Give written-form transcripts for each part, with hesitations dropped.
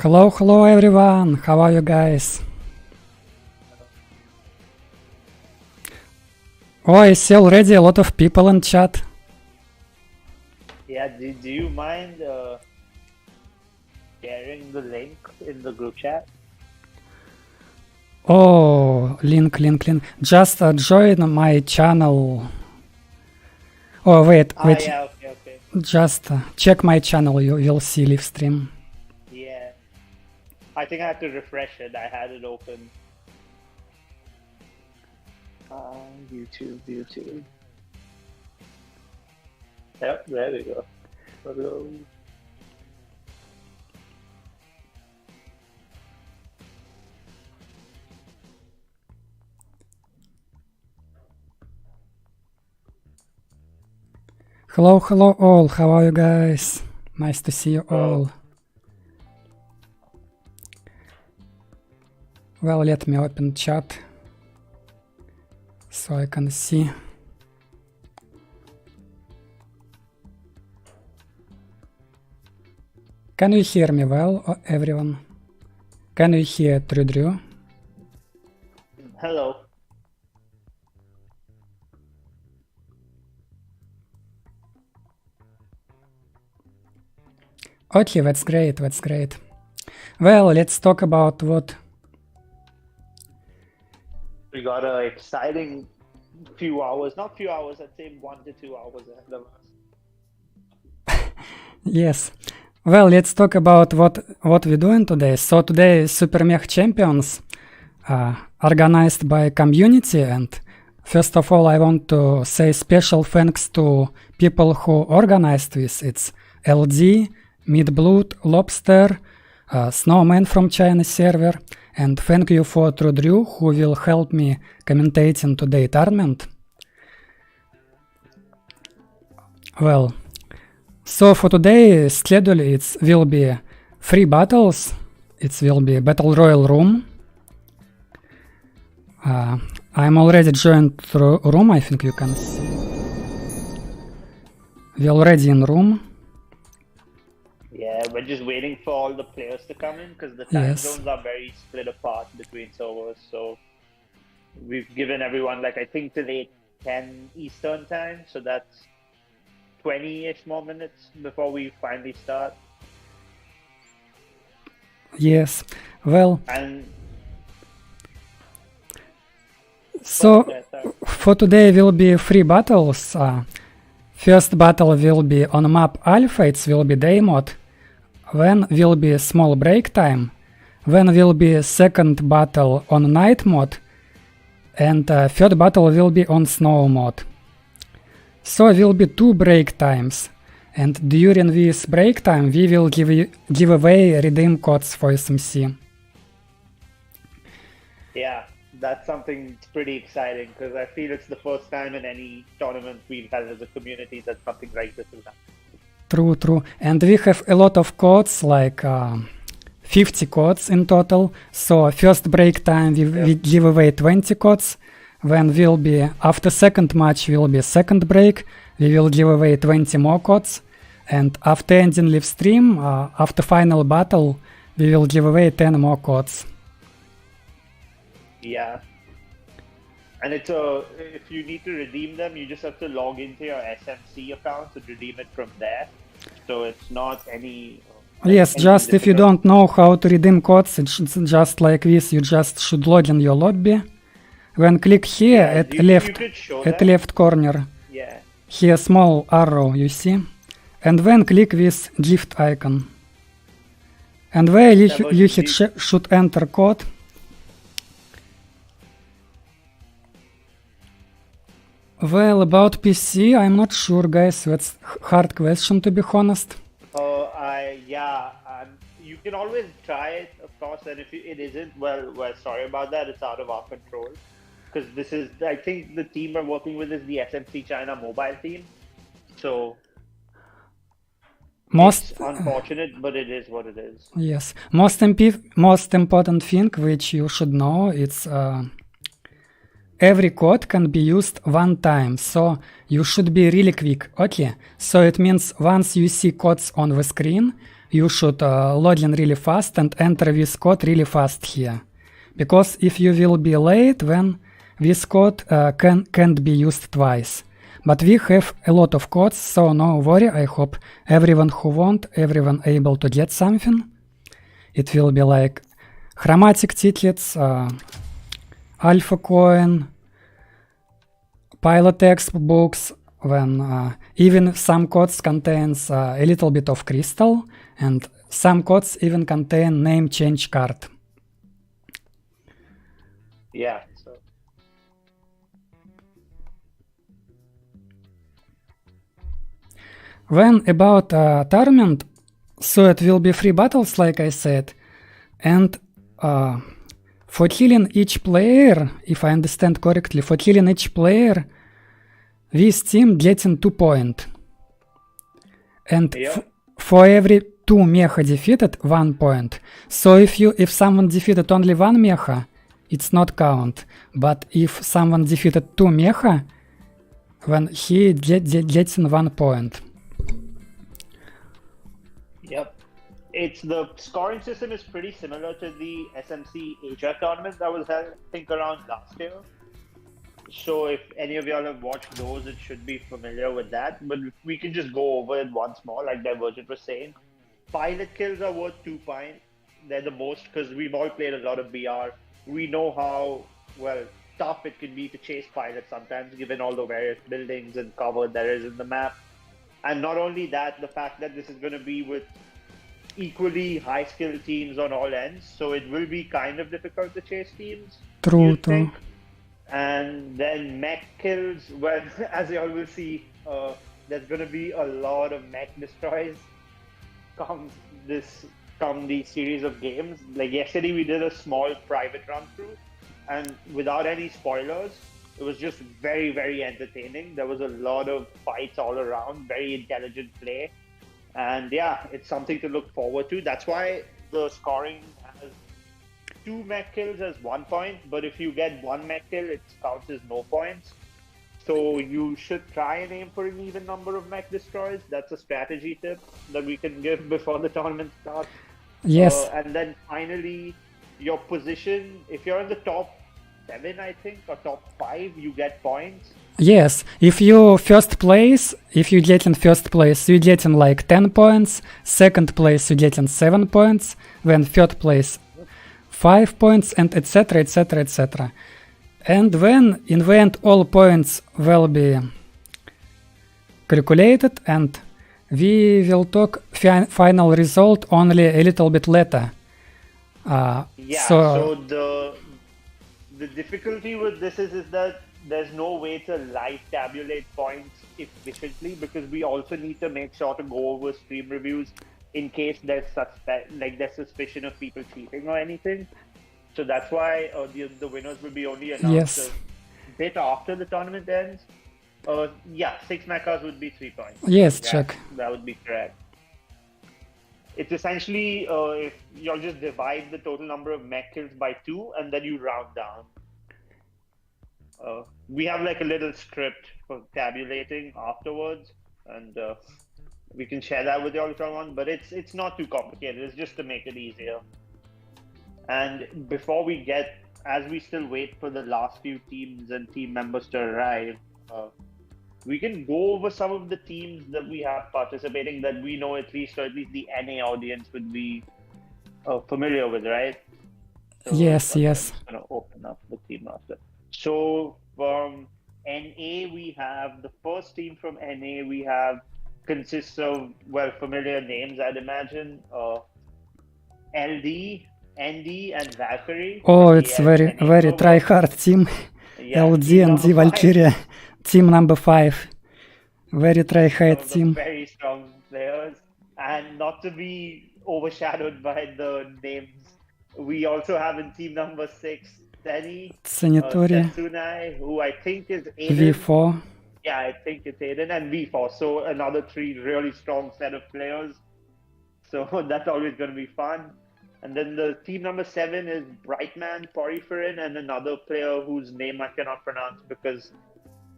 Hello everyone, how are you guys? Oh, I see already a lot of people in chat. Yeah, do you mind sharing the link in the group chat? Oh, link. Just join my channel. Oh, wait. Yeah, okay. Just check my channel, you'll see live stream. Yeah. I think I have to refresh it. I had it open. YouTube. Yep, there we go. Hello. Hello all, how are you guys? Nice to see you all. Well, let me open chat so I can see. Can you hear me well, everyone? Can you hear Drew? Hello. Okay, that's great. Well, let's talk about what... We got an exciting few hours, not few hours, I'd say 1 to 2 hours ahead of us. Yes. Well, let's talk about what we're doing today. So today Super Mech Champions organized by community, and first of all I want to say special thanks to people who organized this. It's LD, Midblood, Lobster, Snowman from China server, and thank you for Drew who will help me commentating today tournament. Well, so for today schedule it will be 3 battles. It will be Battle Royale room. I'm already joined through room, I think you can see. We're already in room. Yeah, we're just waiting for all the players to come in because the time zones are very split apart between servers. So we've given everyone, like, I think today 10 Eastern time, so that's 20-ish more minutes before we finally start. Yes, well, and so for today will be 3 battles. First battle will be on map Alpha, it will be day mode. Then will be small break time. Then will be second battle on night mode. And third battle will be on snow mode. So will be 2 break times. And during this break time we will give away redeem codes for SMC. Yeah, that's something pretty exciting because I feel it's the first time in any tournament we've had as a community that something like this will happen. True. And we have a lot of codes, like 50 codes in total. So first break time we give away 20 codes. Then will be, after second match will be second break. We will give away 20 more codes. And after ending live stream, after final battle, we will give away 10 more codes. Yeah. And it's if you need to redeem them, you just have to log into your SMC account to redeem it from there. So it's not any... Yes, just difficult. If you don't know how to redeem codes, it's just like this. You just should log in your lobby. Then click here at left corner. Yeah. Here small arrow, you see? And then click this gift icon. And there you should enter code. Well, about PC, I'm not sure, guys. That's hard question, to be honest. You can always try it, of course, and if it isn't, well, we're sorry about that. It's out of our control. Because this is, I think the team we're working with is the SMC China mobile team. So, it's unfortunate, but it is what it is. Yes. Most important thing which you should know, it's... every code can be used one time, so you should be really quick. Okay, so it means once you see codes on the screen, you should log in really fast and enter this code really fast here. Because if you will be late, then this code can't be used twice. But we have a lot of codes, so no worry. I hope everyone who want, everyone able to get something. It will be like chromatic tickets, alpha coin, pilot textbooks, when even some codes contains a little bit of crystal, and some codes even contain name change card. Yeah. So. When about tournament, so it will be 3 battles, like I said, and for killing each player, if I understand correctly, for killing each player, this team getting 2 points. And for every 2 mecha defeated, 1 point. So if someone defeated only 1 mecha, it's not count. But if someone defeated 2 mecha, then he getting 1 point. Yep. The scoring system is pretty similar to the SMC Asia tournament that was held, I think, around last year. So if any of y'all have watched those, it should be familiar with that. But we can just go over it once more, like Divergent was saying. Pilot kills are worth 2 points. They're the most because we've all played a lot of BR. We know how, well, tough it can be to chase pilots sometimes, given all the various buildings and cover there is in the map. And not only that, the fact that this is going to be with equally high skill teams on all ends, so it will be kind of difficult to chase teams. True. And then mech kills, well, as you all will see, there's going to be a lot of mech destroys come these series of games. Like yesterday we did a small private run through, and without any spoilers, it was just very, very entertaining. There was a lot of fights all around, very intelligent play. And yeah, it's something to look forward to. That's why the scoring has 2 mech kills as 1 point, but if you get 1 mech kill, it counts as no points. So you should try and aim for an even number of mech destroys. That's a strategy tip that we can give before the tournament starts. Yes. And then finally, your position, if you're in the top 7, I think, or top 5, you get points. Yes, if you first place, if you get in first place, you get in like 10 points, second place you get in 7 points, then third place 5 points, and etc, etc, etc. And then in the end all points will be calculated, and we will talk final result only a little bit later. So the difficulty with this is that there's no way to live tabulate points efficiently, because we also need to make sure to go over stream reviews in case there's suspicion of people cheating or anything. So that's why the winners will be only announced a bit after the tournament ends. 6 mechas would be 3 points. Yes, check. That would be correct. It's essentially if you'll just divide the total number of mech kills by 2 and then you round down. We have like a little script for tabulating afterwards, and we can share that with you all if you want, but it's not too complicated. It's just to make it easier. And before we as we still wait for the last few teams and team members to arrive, we can go over some of the teams that we have participating that we know at least the NA audience would be familiar with, right? So yes. I'm just going to open up the team roster. So from NA, we have the first team from NA. We consists of, well, familiar names, I'd imagine. LD, ND, and Valkyrie. Oh, it's very try-hard team. Yeah, LD and D Valkyria. Team number 5. Very try-hard team. Very strong players. And not to be overshadowed by the names, we also have in team number 6, Tsunai, who I think is Aiden. V4. Yeah, I think it's Aiden, and V4. So another 3 really strong set of players. So that's always going to be fun. And then the team number 7 is Brightman, Poriferin, and another player whose name I cannot pronounce because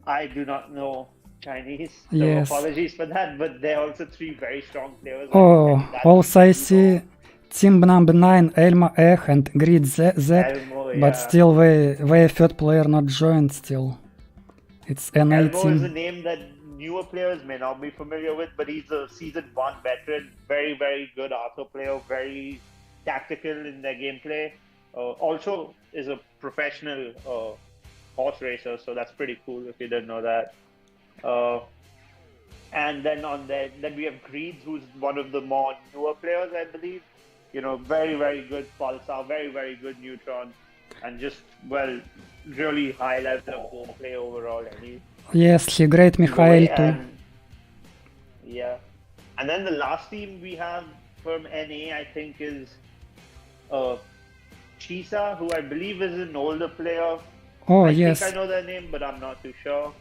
I do not know Chinese. So Yes. apologies for that, but they're also three very strong players. Oh, and that's also I you see know, team number 9, Elmo Ech and Grid Z, Elmo, but yeah. still their third player not joined still. It's NA Elmo is a team. name that newer players may not be familiar with, but he's a season 1 veteran, very, very good Arthur player, very tactical in their gameplay. Also is a professional horse racer, so that's pretty cool if you didn't know that. And then then we have Greeds, who's one of the more newer players, I believe. You know, very, very good Pulsar, very, very good Neutron, and just, well, really high level of gameplay overall. Yes, he great Mikhail too. And, yeah. And then the last team we have from NA, I think, is Chisa, who I believe is an older player. Oh, I yes. think I know their name, but I'm not too sure.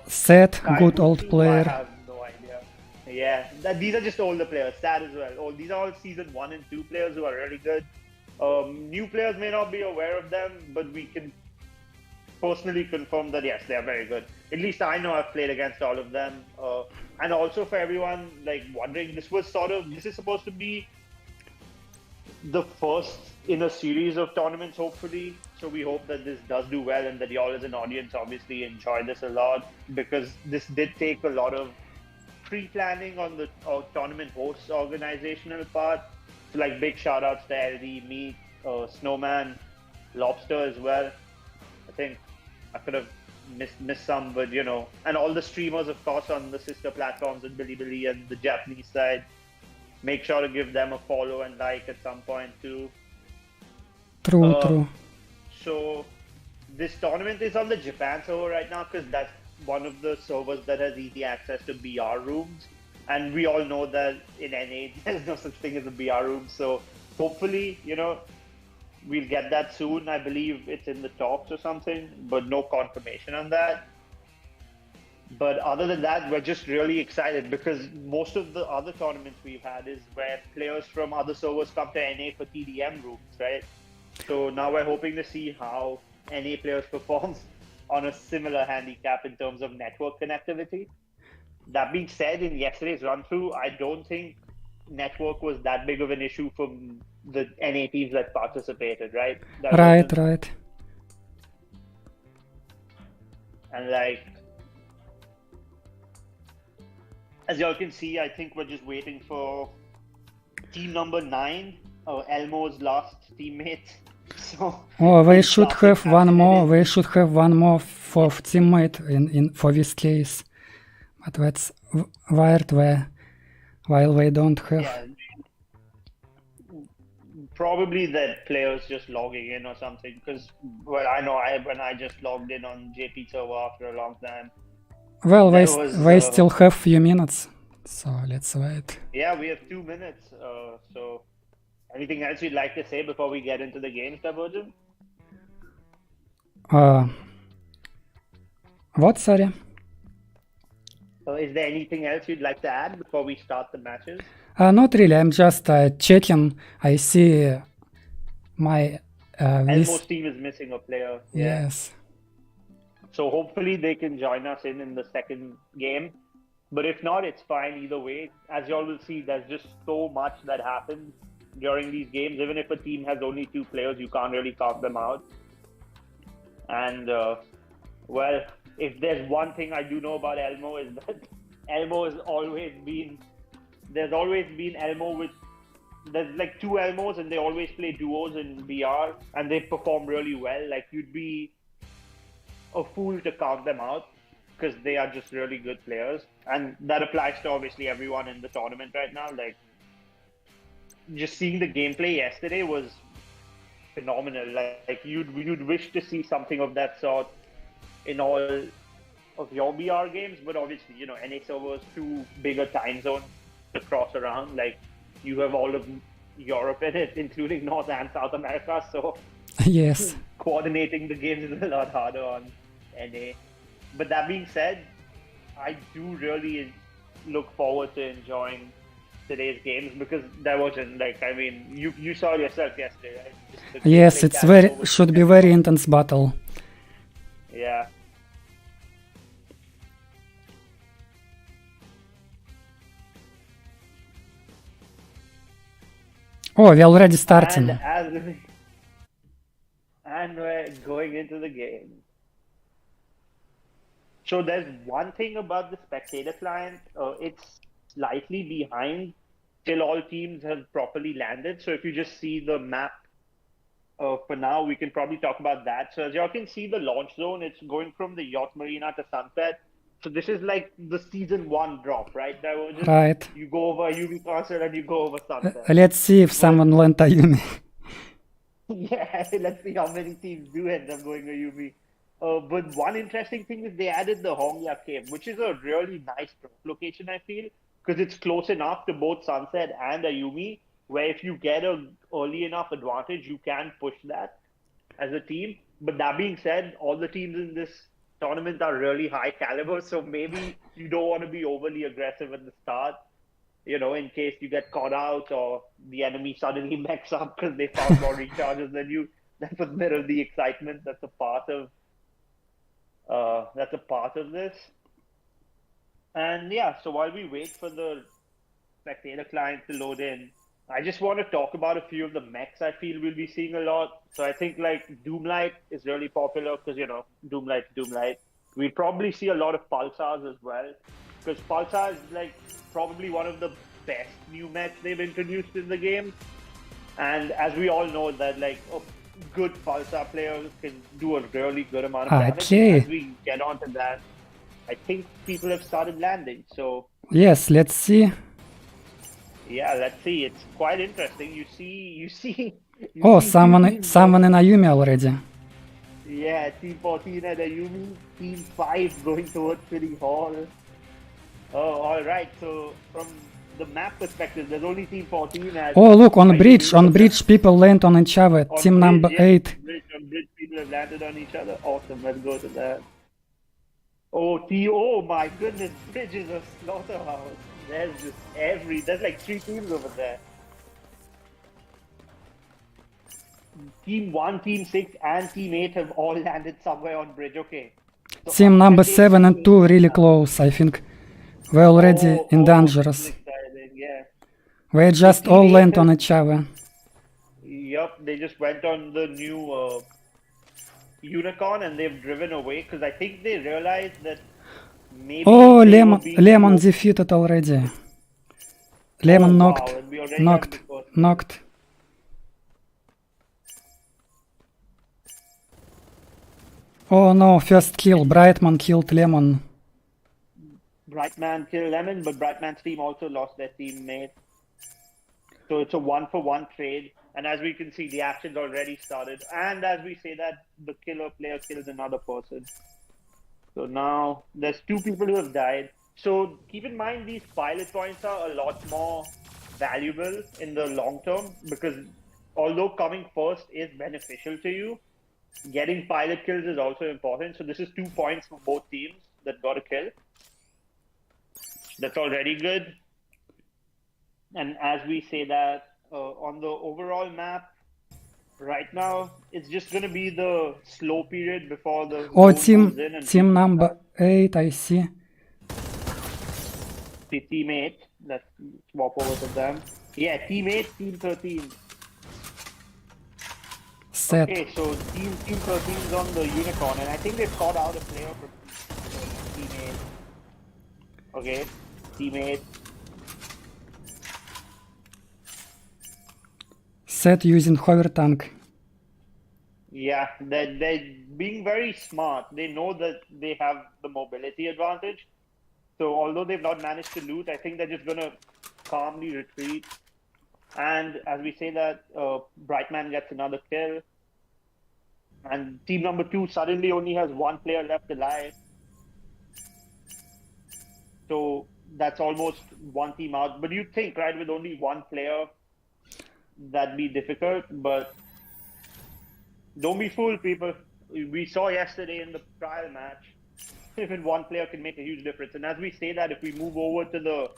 Seth, good Kaibutu, old I player. have no idea. Yeah, these are just older players. Sad as well. These are all season 1 and 2 players who are really good. New players may not be aware of them, but we can personally confirm that yes, they are very good. At least I know I've played against all of them. And also for everyone like wondering, this is supposed to be the first in a series of tournaments, hopefully. So we hope that this does do well and that y'all as an audience obviously enjoy this a lot, because this did take a lot of pre-planning on the tournament hosts organizational part. So like big shout outs to LD, me, Snowman, Lobster as well. I think I could have missed some, but you know, and all the streamers of course on the sister platforms and Bilibili and the Japanese side. Make sure to give them a follow and like at some point too. True. So this tournament is on the Japan server right now because that's one of the servers that has easy access to BR rooms. And we all know that in NA there's no such thing as a BR room. So hopefully, you know, we'll get that soon. I believe it's in the talks or something, but no confirmation on that. But other than that, we're just really excited because most of the other tournaments we've had is where players from other servers come to NA for TDM rooms, right? So now we're hoping to see how NA players perform on a similar handicap in terms of network connectivity. That being said, in yesterday's run-through, I don't think network was that big of an issue for the NA teams that participated, right? Right. And like, as y'all can see, I think we're just waiting for team number 9, Elmo's last teammate. So they should have one more. They should have one more for teammate in for this case, but that's weird. While they don't have. Yeah, probably that players just logging in or something. Because well, I know when I just logged in on JP server after a long time. Well, they still have few minutes, so let's wait. Yeah, we have 2 minutes. So, anything else you'd like to say before we get into the games, Divergent? What? Sorry. Is there anything else you'd like to add before we start the matches? Not really. I'm just checking. I see my. Elmo's team is missing a player. Yeah. Yes. So hopefully they can join us in the second game. But if not, it's fine either way. As y'all will see, there's just so much that happens during these games. Even if a team has only 2 players, you can't really count them out. And, well, if there's one thing I do know about Elmo is that Elmo has always been... There's always been Elmo with... There's like 2 Elmos and they always play duos in BR and they perform really well. Like, you'd be a fool to count them out because they are just really good players, and that applies to obviously everyone in the tournament right now. Like, just seeing the gameplay yesterday was phenomenal. Like you'd wish to see something of that sort in all of your BR games, but obviously, you know, NA servers 2 bigger time zones to cross around. Like, you have all of Europe in it, including North and South America, so yes, coordinating the games is a lot harder on NA. But that being said, I do really look forward to enjoying today's games because there wasn't, like, I mean, you saw yourself yesterday, right? Yes, it's should be very intense battle. Yeah. Oh, we're already And starting. and we're going into the game. So there's one thing about the spectator client, it's slightly behind till all teams have properly landed. So if you just see the map for now, we can probably talk about that. So as y'all can see, the launch zone, it's going from the Yacht Marina to Sunset. So this is like the season 1 drop, right? Divergent? Right. You go over Ayumi Castle and you go over Sunset. Let's see if someone land Ayumi. Yeah, let's see how many teams do end up going Ayumi. But one interesting thing is they added the Hongya Cave, which is a really nice drop location, I feel, because it's close enough to both Sunset and Ayumi, where if you get a early enough advantage, you can push that as a team. But that being said, all the teams in this tournament are really high caliber, so maybe you don't want to be overly aggressive at the start, you know, in case you get caught out or the enemy suddenly mechs up because they found more recharges than you. That's a bit of the excitement. That's a part of this. And yeah, so while we wait for the spectator client to load in, I just want to talk about a few of the mechs I feel we'll be seeing a lot. So I think like Doomlight is really popular because, you know, Doomlight. We'll probably see a lot of Pulsars as well, because Pulsar is like probably one of the best new mechs they've introduced in the game. And as we all know that like a good Pulsar player can do a really good amount of damage. Okay. As we get onto that, I think people have started landing. So Yes, let's see. yeah, let's see. It's quite interesting. You see. Oh, see someone teams in Ayumi already. Yeah, Team 14 at Ayumi, Team 5 going towards City Hall. Oh, alright, so from the map perspective, there's only Team 14 at... Oh, look, on bridge people land on each other. Team number 8. On bridge, people have landed on each other. Awesome, let's go to that. Oh my goodness, bridge is a slaughterhouse. There's like 3 teams over there. Team 1, Team 6, and Team 8 have all landed somewhere on bridge. Okay. So Team number 7 and 2 really close, I think. We're already in dangerous. Yeah. We just all land on each other. Yup, they just went on the new Unicorn and they've driven away because I think they realized that maybe... Oh, Lemon defeated already. Lemon knocked. Oh no, first kill. Brightman killed Lemon. Brightman killed Lemon, but Brightman's team also lost their teammate. So it's a 1-for-1 trade. And as we can see, the action's already started. And as we say that, the killer player kills another person. So now there's 2 people who have died. So keep in mind, these pilot points are a lot more valuable in the long term, because although coming first is beneficial to you, getting pilot kills is also important. So this is 2 points for both teams that got a kill. That's already good. And as we say that, on the overall map, right now, it's just going to be the slow period before the... Oh, team number 8, I see. The teammate, let's swap over to them. Yeah, teammate, team 13. Set. Okay, so team 13 is on the Unicorn, and I think they've caught out a player from teammate. Okay, teammate. Set using hover tank. Yeah, they're being very smart. They know that they have the mobility advantage. So although they've not managed to loot, I think they're just going to calmly retreat. And as we say that, Brightman gets another kill. And team number 2 suddenly only has 1 player left alive. So that's almost 1 team out. But you'd think, right, with only 1 player, that'd be difficult. But don't be fooled, people. We saw yesterday in the trial match, even 1 player can make a huge difference. And as we say that, if we move over to the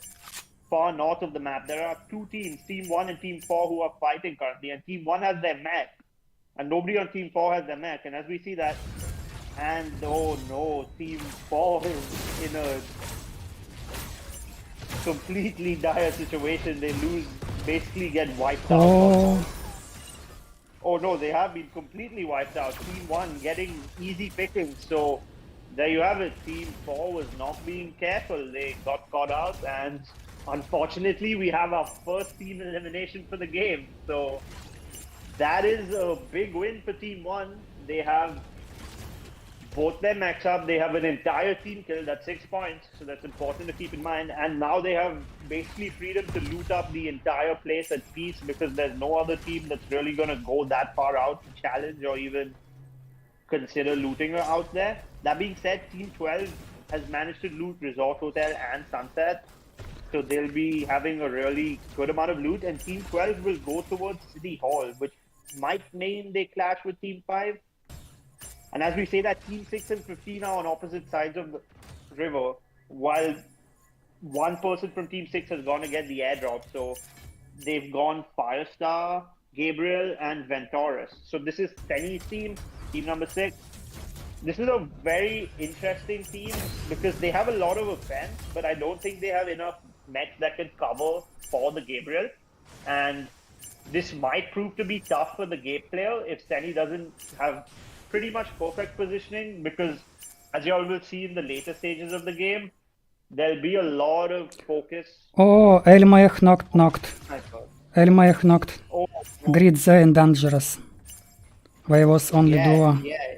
far north of the map, there are 2 teams, Team 1 and Team 4, who are fighting currently. And Team 1 has their mech. And nobody on Team 4 has their mech. And as we see that, and oh no, Team 4 is in a completely dire situation. They lose basically get wiped out. Oh, Oh no, they have been completely wiped out. Team 1 getting easy pickings. So there you have it. Team 4 was not being careful. They got caught out, and unfortunately, we have our first team elimination for the game. So that is a big win for Team 1. They have both their max up. They have an entire team killed at 6 points, so that's important to keep in mind. And now they have basically freedom to loot up the entire place at peace, because there's no other team that's really going to go that far out to challenge or even consider looting out there. That being said, Team 12 has managed to loot Resort Hotel and Sunset, so they'll be having a really good amount of loot. And Team 12 will go towards City Hall, which might mean they clash with Team 5. And as we say that, Team 6 and 15 are on opposite sides of the river, while one person from Team 6 has gone to get the airdrop. So they've gone Firestar, Gabriel, and Venturus. So this is Tenny's team, team number 6. This is a very interesting team because they have a lot of offense, but I don't think they have enough mechs that can cover for the Gabriel. And this might prove to be tough for the Gabe player if Tenny doesn't have pretty much perfect positioning, because as you all will see in the later stages of the game, there'll be a lot of focus. oh, Elmaech knocked. I thought. Elmaech knocked. Oh, Grid there and dangerous. They was only duo. yeah.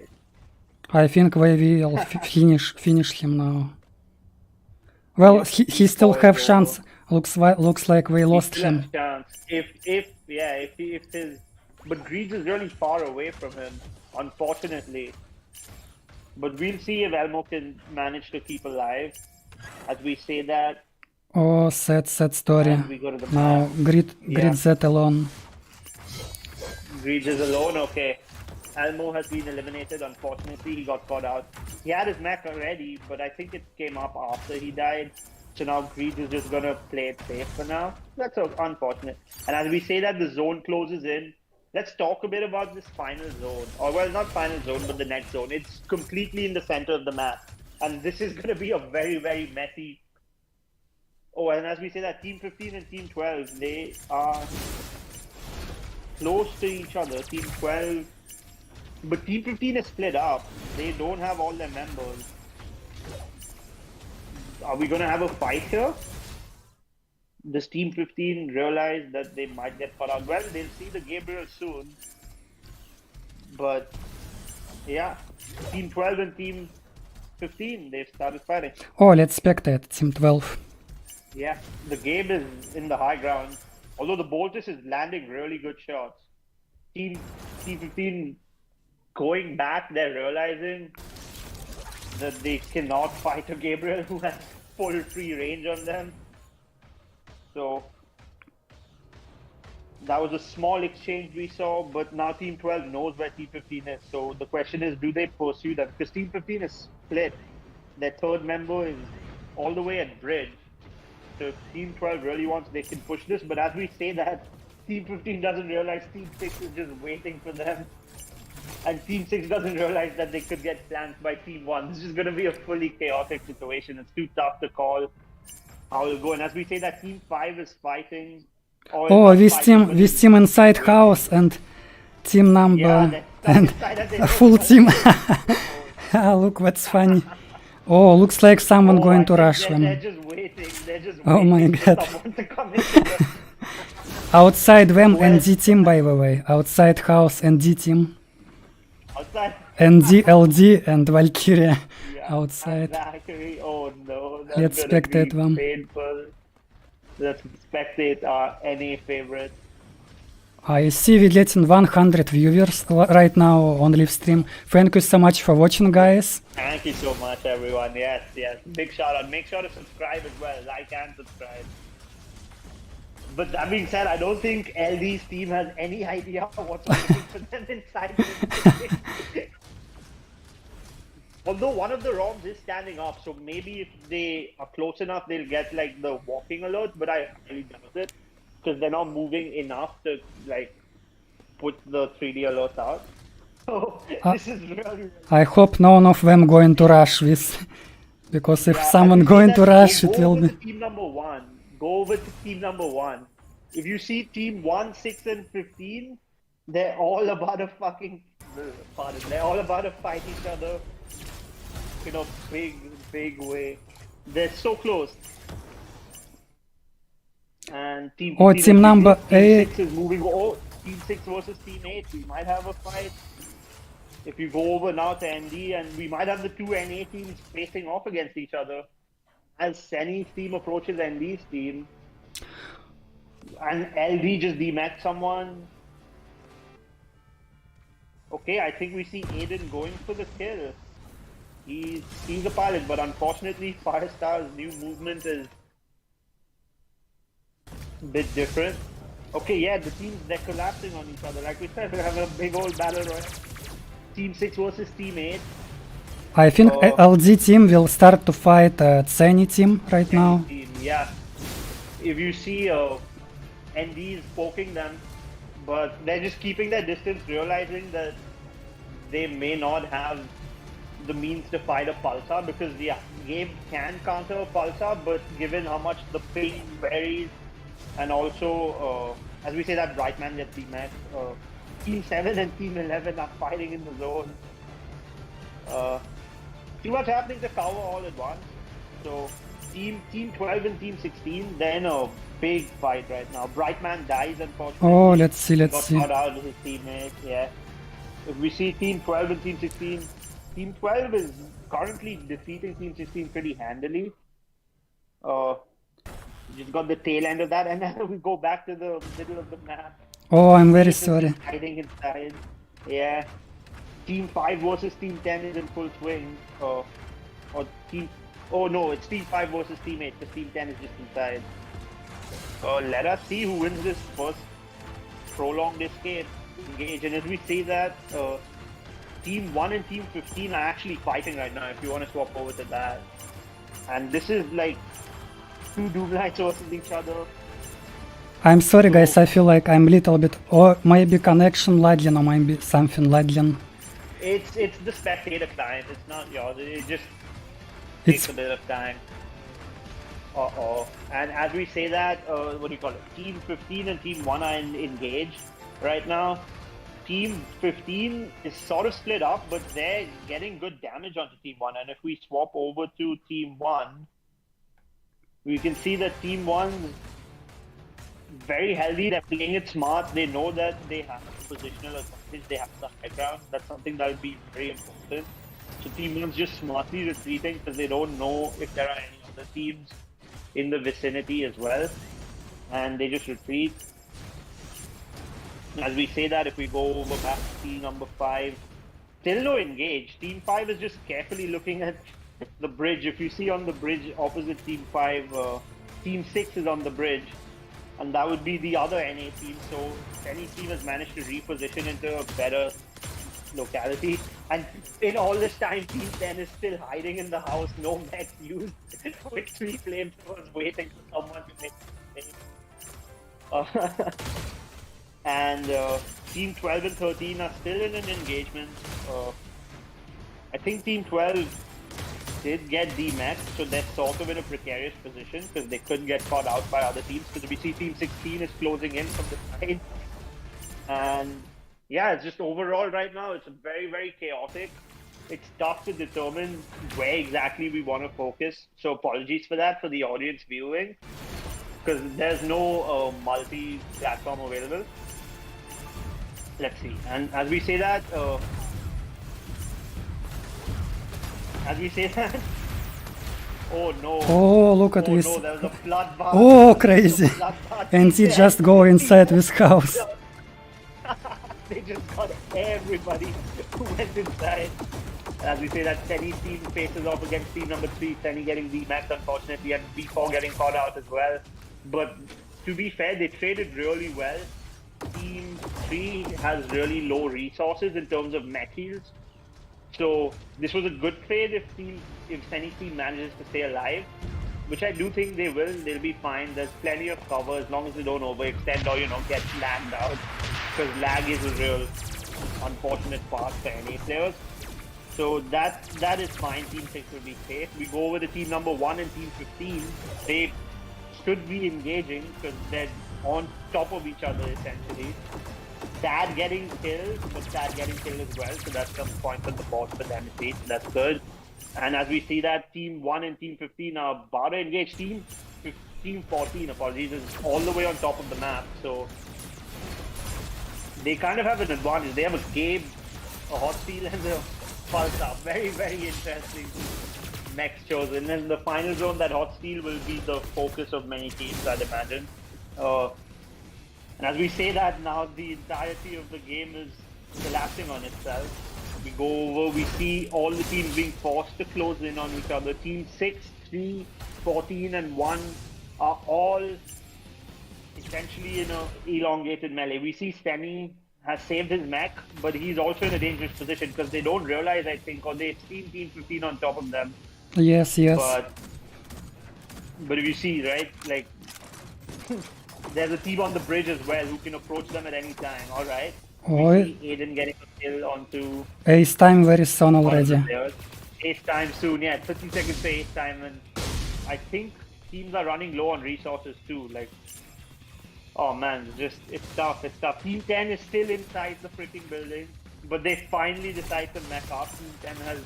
I think they will finish him now. Well, Yeah, he still have chance. Looks like they lost He still him. has chance. If his, but Greaves is really far away from him, unfortunately. But we'll see if Elmo can manage to keep alive. As we say that, Oh, sad story. and we go to the Now map. Grid Yeah. Z alone. Greaves is alone, okay. Elmo has been eliminated, unfortunately, he got caught out. He had his mech already, but I think it came up after he died. So now Greaves is just gonna play it safe for now. That's unfortunate. And as we say that, the zone closes in. Let's talk a bit about this final zone. Or well, not final zone, but the next zone. It's completely in the center of the map. And this is gonna be a very, very messy... Oh, and as we say that, Team 15 and Team 12, they are close to each other. Team 12... But Team 15 is split up. They don't have all their members. Are we going to have a fight here? Does Team 15 realize that they might get caught out? Well, they'll see the Gabriel soon. But, yeah. Team 12 and Team 15, they've started fighting. Oh, let's spectate Team 12. Yeah, the Gabe is in the high ground. Although the Boltus is landing really good shots. Team 15 going back, they're realizing that they cannot fight a Gabriel who has full free range on them. So that was a small exchange we saw, but now Team 12 knows where Team 15 is. So the question is, do they pursue them? Because Team 15 is split. Their third member is all the way at bridge. So if Team 12 really wants, they can push this. But as we say that, Team 15 doesn't realize Team 6 is just waiting for them. And Team 6 doesn't realize that they could get flanked by Team 1. This is going to be a fully chaotic situation. It's too tough to call how it'll go. And as we say that, Team 5 is fighting. Oh, this team inside house and team number and a full team. Look, what's funny. Oh, looks like someone going to rush them. They're just waiting. Oh my god. For someone to come in. Outside them and D team, by the way. Outside house and D team. Outside. And DLD and Valkyria outside. Exactly. Oh no. Let's spectate them. Painful. Let's spectate our NA favorite. I see we're getting 100 viewers right now on live stream. Thank you so much for watching, guys. Thank you so much, everyone. Yes. Big shout out. Make sure to subscribe as well. Like and subscribe. But that being said, I don't think LD's team has any idea what's waiting for them inside. Although one of the ROMs is standing up, so maybe if they are close enough, they'll get like the walking alert. But I really doubt it, because they're not moving enough to like put the 3D alert out. So this is really. I hope none of them going to rush this, because if someone going to rush, it will be. Team number 1. Go over to team number 1. if you see team 1, 6, and 15, they're all about to fucking, pardon, they're all about to fight each other in a big way. They're so close. And team 15 Oh, and team number team 8. 6 is moving. Oh, team 6 versus team 8. We might have a fight. If you go over now to ND, and we might have the two NA teams facing off against each other as Senny's team approaches ND's team. And LD just dematched someone. Okay, I think we see Aiden going for the kill. He's a pilot, but unfortunately Firestar's new movement is a bit different. Okay, yeah, the teams, they're collapsing on each other. Like we said, we're having a big old battle royale. Team 6 versus Team 8. I think LD team will start to fight Tseni team right now. Team, yeah. If you see ND is poking them, but they're just keeping their distance, realizing that they may not have the means to fight a Pulsar, because the game can counter a Pulsar, but given how much the ping varies, and also, as we say, that Brightman gets dematched, Team 7 and Team 11 are fighting in the zone. Too much happening to cover all at once. So, Team 12 and Team 16, they're in a big fight right now. Brightman dies, unfortunately. Oh, let's see. Got caught out with his teammate, yeah. If we see Team 12 and Team 16, Team 12 is currently defeating Team 16 pretty handily. Just got the tail end of that, and then we go back to the middle of the map. Oh, I'm very sorry. Hiding inside. Yeah. Team 5 versus Team 10 is in full swing. Oh no, it's Team 5 versus Team 8, because Team 10 is just inside. Let us see who wins this first prolonged escape engage. And as we say that, Team 1 and Team 15 are actually fighting right now, if you want to swap over to that. And this is like two Doom Knights versus each other. I'm sorry guys, I feel like I'm a little bit, or maybe connection lagging, or maybe something lagging. It's the spectator client, it's not yours, it just takes a bit of time. And as we say that, what do you call it, Team 15 and Team 1 are engaged right now. Team 15 is sort of split up, but they're getting good damage onto Team 1. And if we swap over to Team 1, we can see that Team 1 very healthy, they're playing it smart, they know that they have a positional advantage, they have the high ground, that's something that will be very important. So Team 1's just smartly retreating because they don't know if there are any other teams in the vicinity as well, and they just retreat. As we say that, if we go over back to team number 5, still no engage. Team 5 is just carefully looking at the bridge. If you see on the bridge opposite Team 5, Team 6 is on the bridge, and that would be the other NA team. So any team has managed to reposition into a better locality. And in all this time, Team 10 is still hiding in the house, no mech used, with 3 flamethrowers waiting for someone to make a mistake. And Team 12 and 13 are still in an engagement. I think Team 12 did get dematched, so they're sort of in a precarious position because they couldn't get caught out by other teams, because we see Team 16 is closing in from the side. And yeah, it's just overall right now, it's very, very chaotic. It's tough to determine where exactly we want to focus. So apologies for that for the audience viewing, because there's no multi-platform available. Let's see. And as we say that, oh no. Oh, look at this. No, there was a bloodbath. Oh, crazy. And he just go inside this house. They just got everybody who went inside. As we say that, Senny's team faces off against team number 3, Senny getting dematched unfortunately, and B4 getting caught out as well. But to be fair, they traded really well. Team 3 has really low resources in terms of mech heals. So this was a good trade if Senny's team manages to stay alive, which I do think they will. They'll be fine. There's plenty of cover as long as they don't overextend or, get lagged out, because lag is a real unfortunate part for any players. So that is fine. Team 6 will be safe. We go over to team number 1 and team 15. They should be engaging because they're on top of each other essentially. Sad getting killed, but Sad getting killed as well. So that's some points on the board for them at least. That's good. And as we see that Team 1 and Team 15 are about to engage. Team 14, apologies, is all the way on top of the map. So they kind of have an advantage. They have a Gabe, a Hot Steel, and a Pulse Up. Very, very interesting mechs chosen. And then the final zone, that Hot Steel will be the focus of many teams, I'd imagine. And as we say that now, the entirety of the game is collapsing on itself. We go over, we see all the teams being forced to close in on each other. Team 6, 3, 14 and 1 are all essentially in an elongated melee. We see Steny has saved his mech, but he's also in a dangerous position because they don't realize, I think, or they've seen Team 15 on top of them. Yes, yes. But if you see, right, like, there's a team on the bridge as well who can approach them at any time, alright? Oh, We see Aiden getting a kill onto ace time very soon already. Ace time soon, yeah, 30 seconds to ace time, and I think teams are running low on resources too, like, oh man, it's tough. Team 10 is still inside the freaking building, but they finally decide to mech up. Team 10 has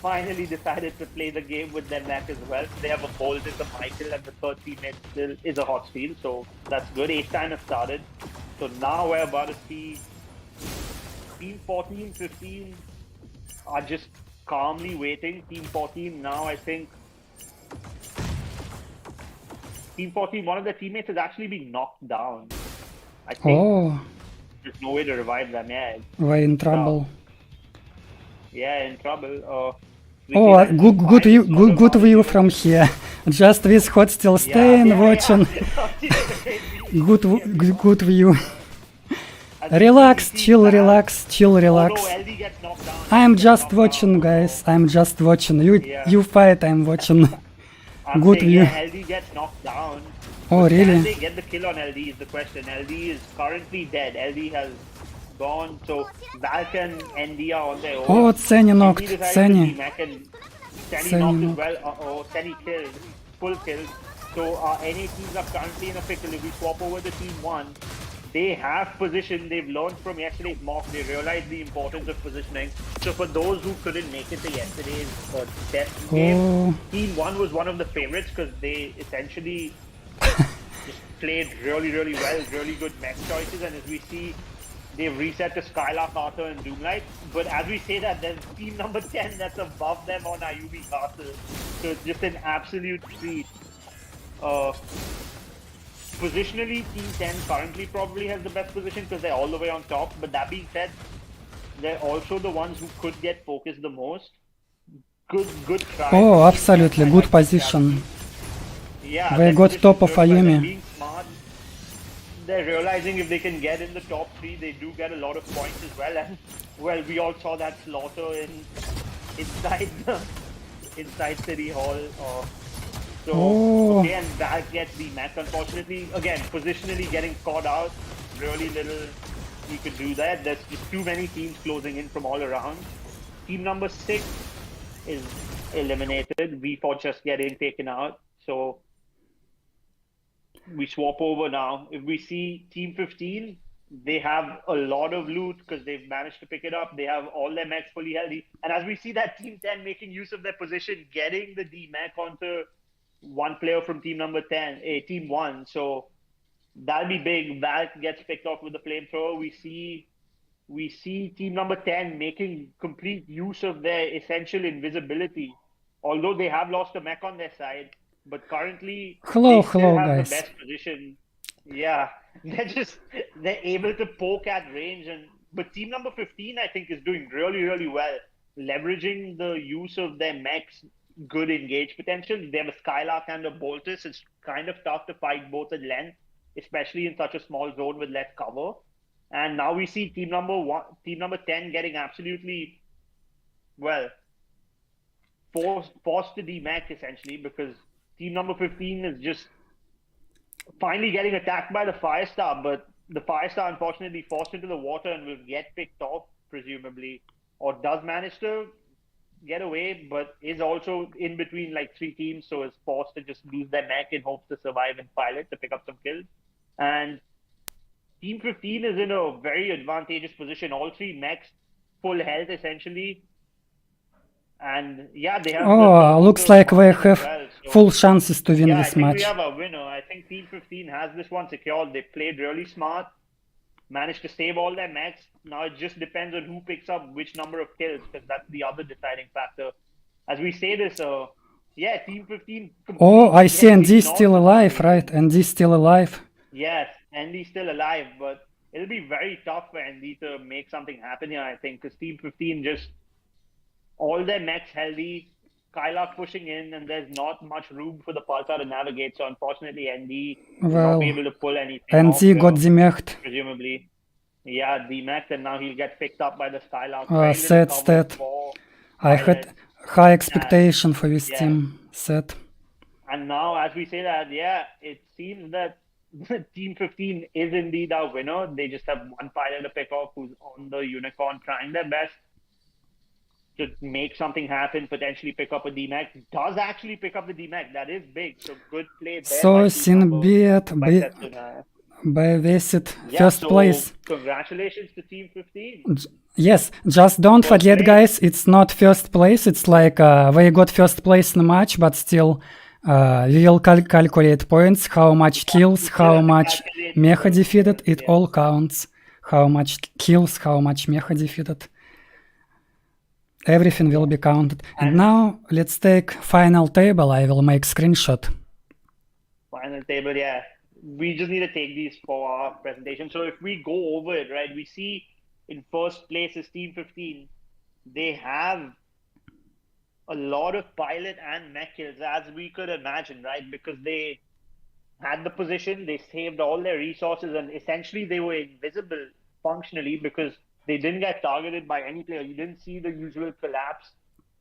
finally decided to play the game with their mech as well. So they have a Bolt as a Michael, and the third teammate still is a Hot Steel, so that's good. Ace time has started. So now we're about to see Team 14, 15 are just calmly waiting. Team 14 now, I think, Team 14, one of their teammates has actually been knocked down. I think there's no way to revive them. Yeah, we're in trouble. Yeah, in trouble. Good view from here. Just with Hot Steel staying, watching. Good view. Relax, chill, relax. I'm just watching, guys. I'm just watching. You fight, I'm watching. Good view. Yeah, LD gets knocked down. Oh, really? Can they get the kill on LD is the question. LD is currently dead. LD has gone, so Valk and ND are on their own. Oh, Tseny knocked. Tseny. Tseny knocked as well. Tseny killed. Full kill. So NA teams are currently in a pickle. If we swap over to Team 1, they have position. They've learned from yesterday's mock. They realized the importance of positioning. So for those who couldn't make it to yesterday's test game, Team 1 was one of the favorites because they essentially just played really, really well. Really good mech choices. And as we see, they've reset to Skylark, Arthur, and Doomlight. But as we say that, there's team number 10 that's above them on Ayubi Castle. So it's just an absolute treat. Positionally, Team 10 currently probably has the best position because they're all the way on top. But that being said, they're also the ones who could get focused the most. Good try. Oh, absolutely. Good position. Yeah, they got top of Ayumi. Being smart, they're realizing if they can get in the top 3, they do get a lot of points as well. And well, we all saw that slaughter inside City Hall. So again, that gets the match. Unfortunately, again, positionally getting caught out, really little we could do that. There's just too many teams closing in from all around. Team number 6 is eliminated. V4 just getting taken out. So we swap over now. If we see Team 15, they have a lot of loot because they've managed to pick it up. They have all their mechs fully healthy. And as we see that Team 10 making use of their position, getting the D mech onto one player from team number 10, team 1. So that'll be big. Valk gets picked off with the flamethrower. We see team number 10 making complete use of their essential invisibility. Although they have lost a mech on their side, but currently they still have guys. The best position. Yeah, they're able to poke at range. But team number 15, I think, is doing really, really well, leveraging the use of their mechs. Good engage potential. They have a Skylark and a Boltus. It's kind of tough to fight both at length, especially in such a small zone with less cover. And now we see team number 10 getting absolutely, well, forced to D-Mac essentially, because team number 15 is just finally getting attacked by the Firestar, but the Firestar unfortunately forced into the water and will get picked off, presumably, or does manage to get away, but is also in between like 3 teams, so is forced to just lose their mech in hopes to survive and pilot to pick up some kills. And Team 15 is in a very advantageous position. All three mechs full health essentially. And yeah, they have Oh, looks like they have well, so, full chances to win yeah, this I think match. we have a winner. I think Team 15 has this one secured. They played really smart, managed to save all their mechs. Now it just depends on who picks up which number of kills, because that's the other deciding factor. As we say this, yeah, Team 15. Oh, I see completely ND still alive, right? ND still alive. Yes, Andy's still alive, but it'll be very tough for Andy to make something happen here, I think, because Team 15 just all their mechs healthy, Kylock pushing in, and there's not much room for the Pulsar to navigate. So unfortunately, Andy will not be able to pull anything off. ND got demerked. Presumably. Yeah, demerked, and now he'll get picked up by the Skylark. Sad stat. I had high expectation for this team. Sad. And now, as we say that, yeah, it seems that Team 15 is indeed our winner. They just have one pilot to pick off who's on the Unicorn, trying their best to make something happen, potentially pick up a DMAC. Does actually pick up the DMAC. That is big. So good play there. So Sinbad by Vesit first place. Congratulations to Team 15. Yes, just don't forget, guys, it's not first place. It's like they got first place in the match, but still we will calculate points, how much kills, how much Mecha defeated. It all counts. How much kills, how much Mecha defeated. Everything will be counted. And now let's take final table. I will make screenshot. Final table, yeah. We just need to take these for our presentation. So if we go over it, right, we see in first place is Team 15. They have a lot of pilot and mech kills, as we could imagine, right? Because they had the position, they saved all their resources, and essentially they were invisible functionally because they didn't get targeted by any player. You didn't see the usual collapse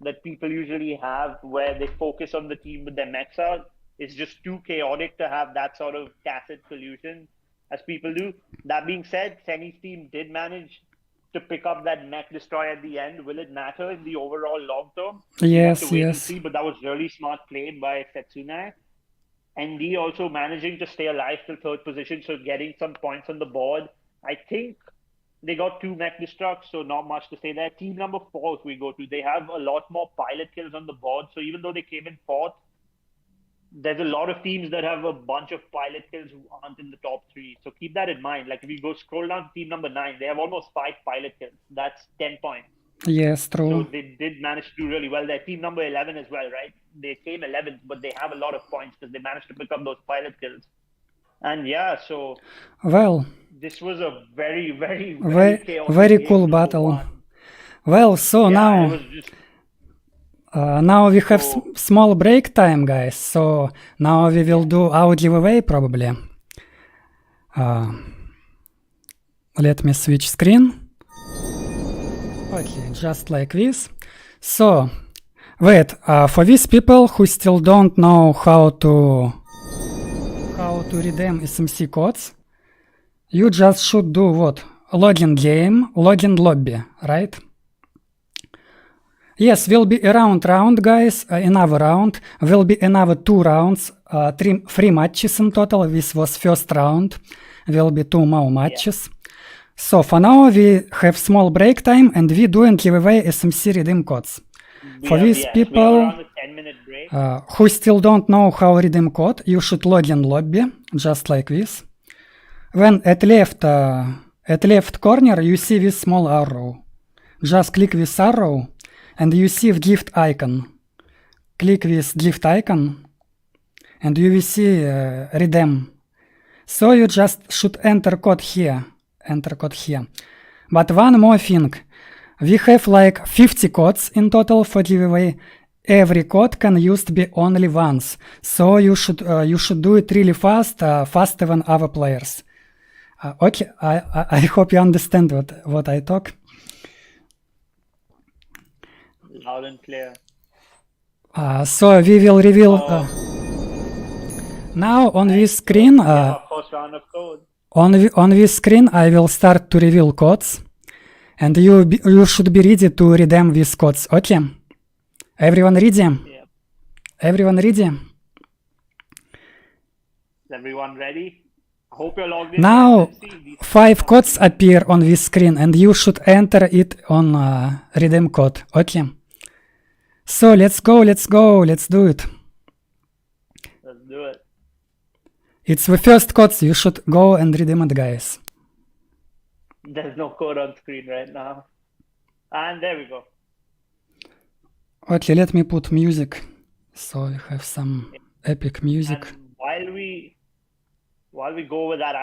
that people usually have where they focus on the team with their mechs out. It's just too chaotic to have that sort of tacit collusion as people do. That being said, Senny's team did manage to pick up that mech destroy at the end. Will it matter in the overall long term? Yes. See, but that was really smart played by Setsunai. ND also managing to stay alive till third position, so getting some points on the board. I think they got 2 mech destructs, so not much to say there. Team number 4, if we go to, they have a lot more pilot kills on the board. So even though they came in 4th, there's a lot of teams that have a bunch of pilot kills who aren't in the top 3. So keep that in mind. Like if we go scroll down to team number 9, they have almost 5 pilot kills. That's 10 points. Yes, true. So they did manage to do really well there. Team number 11 as well, right? They came 11th, but they have a lot of points because they managed to pick up those pilot kills. And yeah, so well, this was a very cool battle. Well, so now now we have small break time, guys. So now we will do our giveaway probably. Let me switch screen. Okay, just like this. So wait, for these people who still don't know how to redeem SMC codes, you just should do what? Login game, login lobby, right? Yes, will be a round, guys, another round. Will be another 2 rounds, 3 matches in total. This was first round. Will be 2 more matches. Yeah. So for now we have small break time and we doing giveaway SMC redeem codes. For these people who still don't know how redeem code, you should log in lobby, just like this. When at left corner you see this small arrow. Just click this arrow and you see the gift icon. Click this gift icon and you will see redeem. So you just should enter code here. But one more thing. We have like 50 codes in total for giveaway. Every code can used to be only once. So you should do it really fast, faster than other players. Okay, I hope you understand what I talk. Loud and clear. So we will reveal now on this screen. First round of code. On this screen, I will start to reveal codes, and you should be ready to redeem these codes. Okay, everyone ready? Yeah. Everyone ready? Is everyone ready? I hope you're logged in. Now Let's see. These 5 codes appear on this screen and you should enter it on redeem code. Okay. So let's go, let's do it. Let's do it. It's the first codes, you should go and redeem it, guys. There's no code on screen right now. And there we go. Okay, let me put music. So we have some epic music. And while we go with that,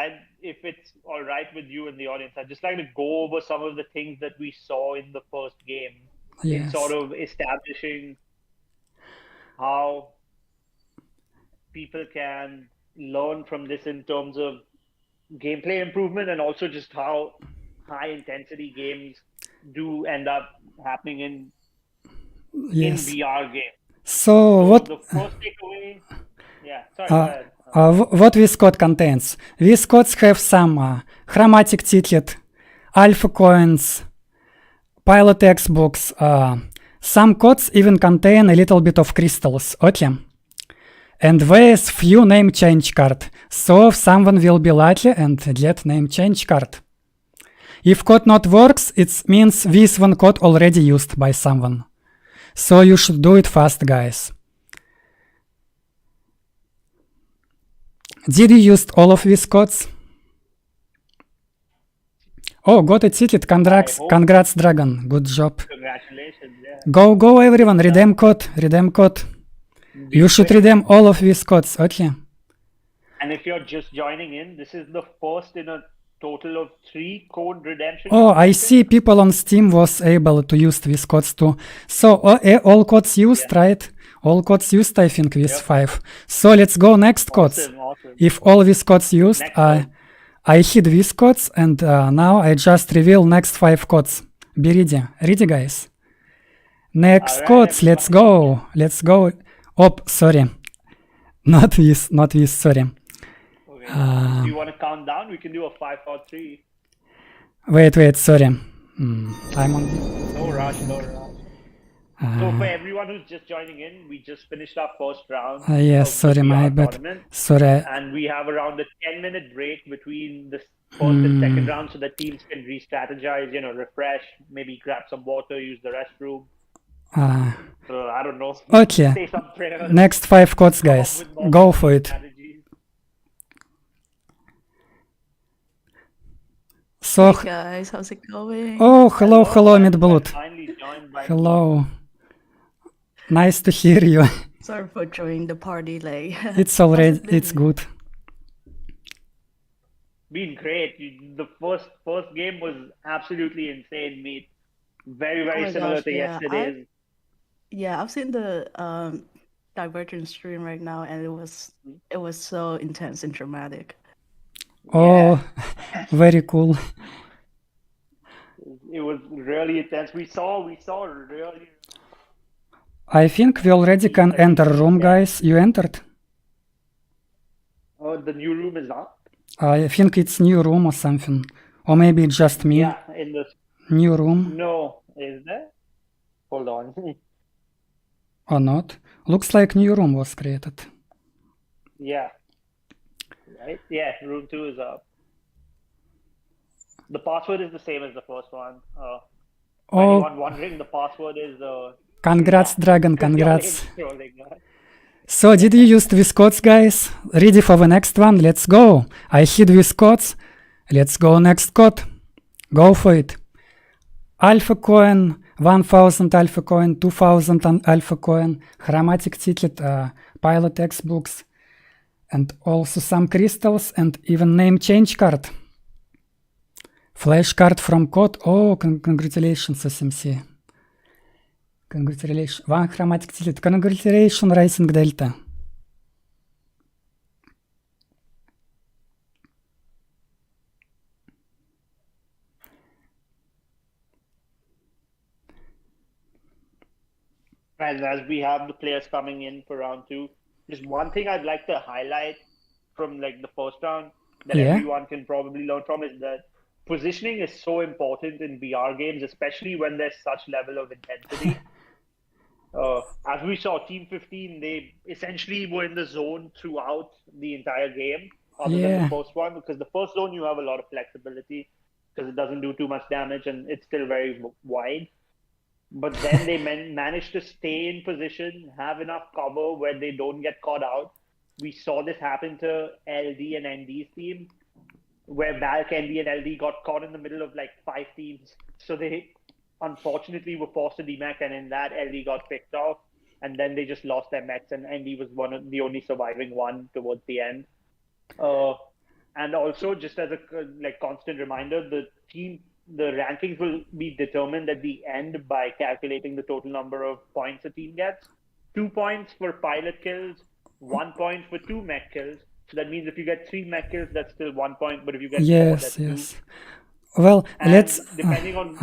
if it's all right with you in the audience, I'd just like to go over some of the things that we saw in the first game. Yes. In sort of establishing how people can learn from this in terms of gameplay improvement, and also just how high intensity games do end up happening in VR games. So what the first takeaway? Yeah, sorry. Go ahead. What this code contains? These codes have some chromatic ticket, alpha coins, pilot Xbox. Some codes even contain a little bit of crystals. Okay. And there's few name change card. So someone will be lucky and get name change card. If code not works, it means this one code already used by someone. So you should do it fast, guys. Did you use all of these codes? Oh, got a ticket. Congrats, Dragon. Good job. Congratulations. Yeah. Go, everyone. Redeem code. You should redeem all of these codes. Okay. And if you're just joining in, this is the first in a total of 3 code redemption. Oh, I see people on Steam was able to use these codes too. So all codes used, right? All codes used, I think, with 5. So let's go next codes. Awesome. If all these codes used, I hid these codes, and now I just reveal next 5 codes. Be ready. Ready, guys? Next codes, let's go. Oh, sorry. Not this, sorry. Okay. Do you want to count down? We can do a 5, 4, 3. Wait, sorry. I'm on... No rush. So for everyone who's just joining in, we just finished our first round. Yes, sorry, my bad. Sorry. And we have around a 10-minute break between the first and second round, so that teams can re-strategize, refresh, maybe grab some water, use the restroom. So I don't know. Okay. Say some prayers. Next 5 codes, guys. Go for it. So, hey guys, how's it going? Oh, hello, Midblood. Hello. Nice to hear you. Sorry for joining the party late. It's good. Been great. The first game was absolutely insane, mate. Very similar to yesterday's. I've seen the Divergent stream right now, and it was so intense and dramatic. Oh, very cool. It was really intense. We saw really. I think we already can enter room, guys. You entered? Oh, the new room is up? I think it's new room or something. Or maybe it's just me. Yeah, in the new room. No, is there? Hold on. Or not? Looks like new room was created. Yeah. Right? Yeah, room 2 is up. The password is the same as the first one. Anyone wondering, the password is... Congrats, Dragon, congrats. So, did you use these codes, guys? Ready for the next one? Let's go. I hid these codes. Let's go next code. Go for it. Alpha coin, 1000 alpha coin, 2000 alpha coin, chromatic ticket, pilot Xbox, and also some crystals and even name change card. Flash card from code. Oh, congratulations, SMC. Congratulations. 1 chromatic ticket. Congratulations, Racing Delta. And as we have the players coming in for round 2, just one thing I'd like to highlight from the first round that everyone can probably learn from is that positioning is so important in VR games, especially when there's such level of intensity. As we saw, Team 15, they essentially were in the zone throughout the entire game. other than Yeah. the first one, because the first zone you have a lot of flexibility because it doesn't do too much damage and it's still very wide. But then they managed to stay in position, have enough cover where they don't get caught out. We saw this happen to LD and ND's team, where Balk, ND, and LD got caught in the middle of like 5 teams. So they unfortunately were forced to demech, and in that LD got picked off, and then they just lost their mechs, and ND was one of the only surviving one towards the end. And also, just as a like constant reminder, the rankings will be determined at the end by calculating the total number of points a team gets. 2 points for pilot kills, 1 point for 2 mech kills. So that means if you get 3 mech kills, that's still 1 point. But if you get 4, that's 2. Well, And let's. depending on,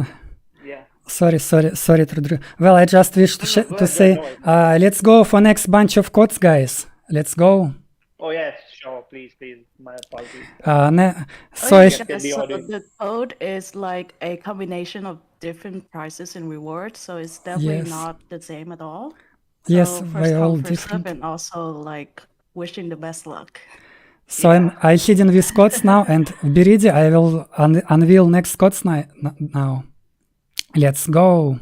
yeah. Sorry to interrupt. Well, I just wish to say, let's go for next bunch of codes, guys. Let's go. Oh yes, sure, please. My apologies. So the code is like a combination of different prizes and rewards, so it's definitely not the same at all. So yes, first they're all come, first different. serve, and also like wishing the best luck. So I hidden these codes now, and be ready. I will unveil next codes now. Let's go.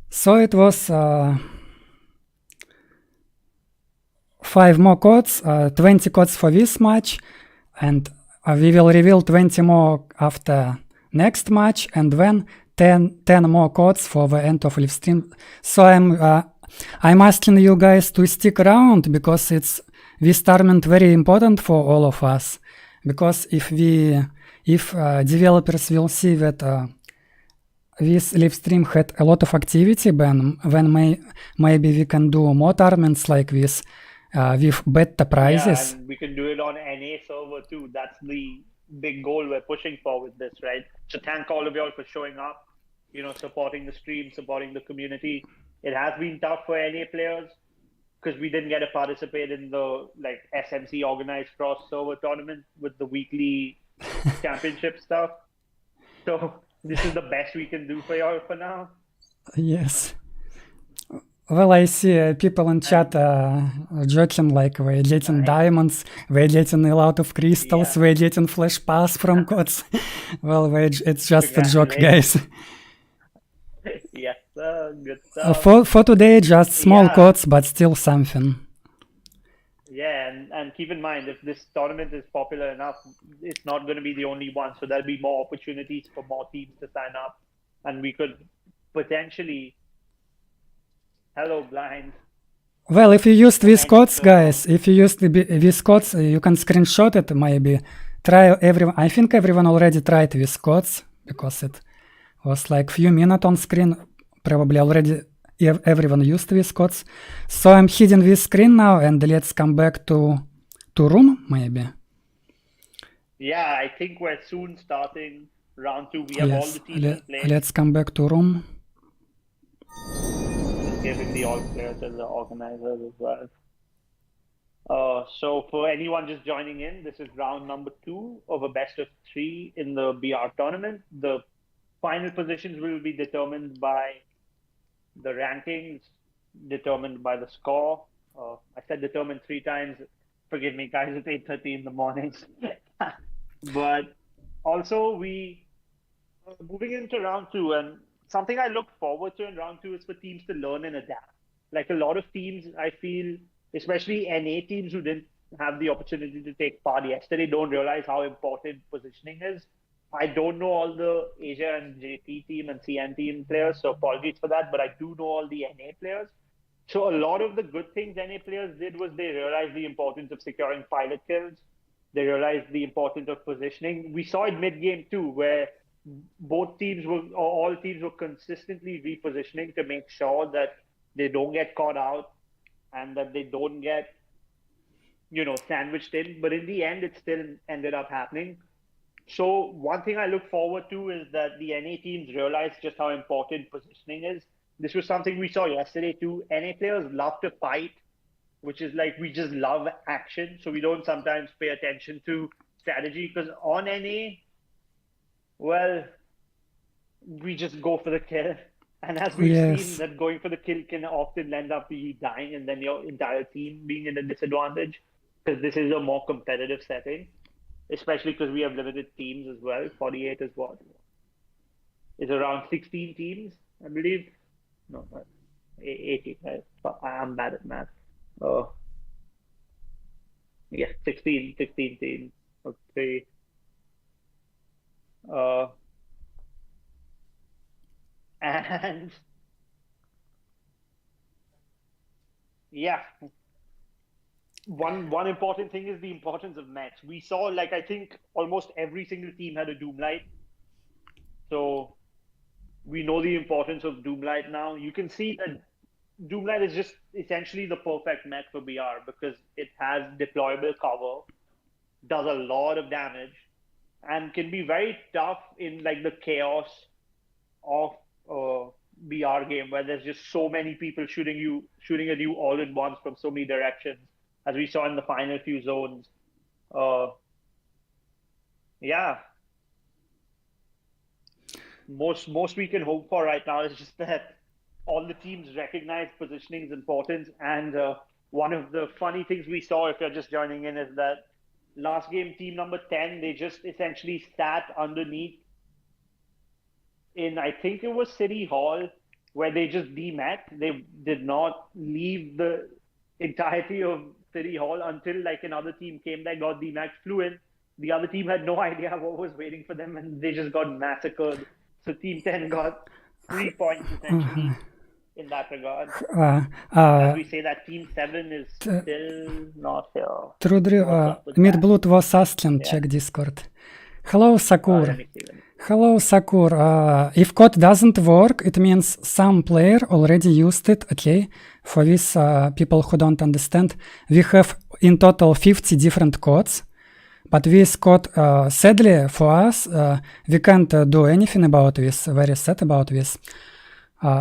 So it was 5 more codes, 20 codes for this match, and we will reveal 20 more after next match, and then 10 more codes for the end of live stream. So I'm asking you guys to stick around, because this tournament very important for all of us. Because if developers will see that this live stream had a lot of activity, then maybe we can do more tournaments like this with better prizes. Yeah, and we can do it on NA server too. That's the big goal we're pushing for with this, right? So thank all of y'all for showing up, supporting the stream, supporting the community. It has been tough for NA players because we didn't get to participate in the SMC organized cross server tournament with the weekly championship stuff. So this is the best we can do for y'all for now. Yes. Well, I see people in chat joking like we're getting diamonds, we're getting a lot of crystals, we're getting flash pass from codes. Well, it's just a joke, guys. Yes, good stuff. For today, just small codes, but still something. Yeah, and keep in mind, if this tournament is popular enough, it's not going to be the only one. So there'll be more opportunities for more teams to sign up, and we could potentially. Hello, Blind. Well, if you used these codes, guys, if you used these codes, you can screenshot it. Maybe try everyone. I think everyone already tried these codes because it was like few minutes on screen. Probably already everyone used these codes. So I'm hiding this screen now, and let's come back to room, maybe. Yeah, I think we're soon starting round 2. We have all the teams in place. Let's come back to room. Just giving the all players and the organizers as well. So for anyone just joining in, this is round number 2 of a best of 3 in the BR tournament. The final positions will be determined by the rankings, determined by the score. I said determined 3 times. Forgive me, guys, it's 8:30 in the morning. But also moving into round 2, and something I look forward to in round 2 is for teams to learn and adapt. Like a lot of teams, I feel, especially NA teams who didn't have the opportunity to take part yesterday, don't realize how important positioning is. I don't know all the Asia and JP team and CN team players, so apologies for that, but I do know all the NA players. So a lot of the good things NA players did was they realized the importance of securing pilot kills. They realized the importance of positioning. We saw it mid-game too, where all teams were consistently repositioning to make sure that they don't get caught out and that they don't get, sandwiched in. But in the end, it still ended up happening. So one thing I look forward to is that the NA teams realize just how important positioning is. This was something we saw yesterday too. NA players love to fight, which is like we just love action. So we don't sometimes pay attention to strategy because on NA, well, we just go for the kill. And as we've Yes. seen, that going for the kill can often end up be dying and then your entire team being in a disadvantage, because this is a more competitive setting, especially because we have limited teams as well. 48 is what? Is around 16 teams, I believe. No, 18, right? I'm bad at math. Oh, yeah, 16 teams. Okay. Uh, and yeah, one important thing is the importance of mechs. We saw, like, I think almost every single team had a Doomlight, so we know the importance of Doomlight now. You can see that Doomlight is just essentially the perfect mech for BR because it has deployable cover, does a lot of damage, and can be very tough in like the chaos of a BR game where there's just so many people shooting at you all at once from so many directions, as we saw in the final few zones. Yeah, most we can hope for right now is just that all the teams recognize positioning's importance. And one of the funny things we saw, if you're just joining in, is that last game, team number 10, they just essentially sat underneath in, I think it was City Hall, where they just demat. They did not leave the entirety of City Hall until like another team came there, got demat, flew in. The other team had no idea what was waiting for them, and they just got massacred. So Team 10 got 3 points essentially in that regard. As we say that Team 7 is still not here. True, Midblood was asking, check Discord. Hello, Sakur. Hello, Sakur. If code doesn't work, it means some player already used it. Okay, for these people who don't understand, we have in total 50 different codes. But this code, sadly for us, we can't do anything about this, very sad about this.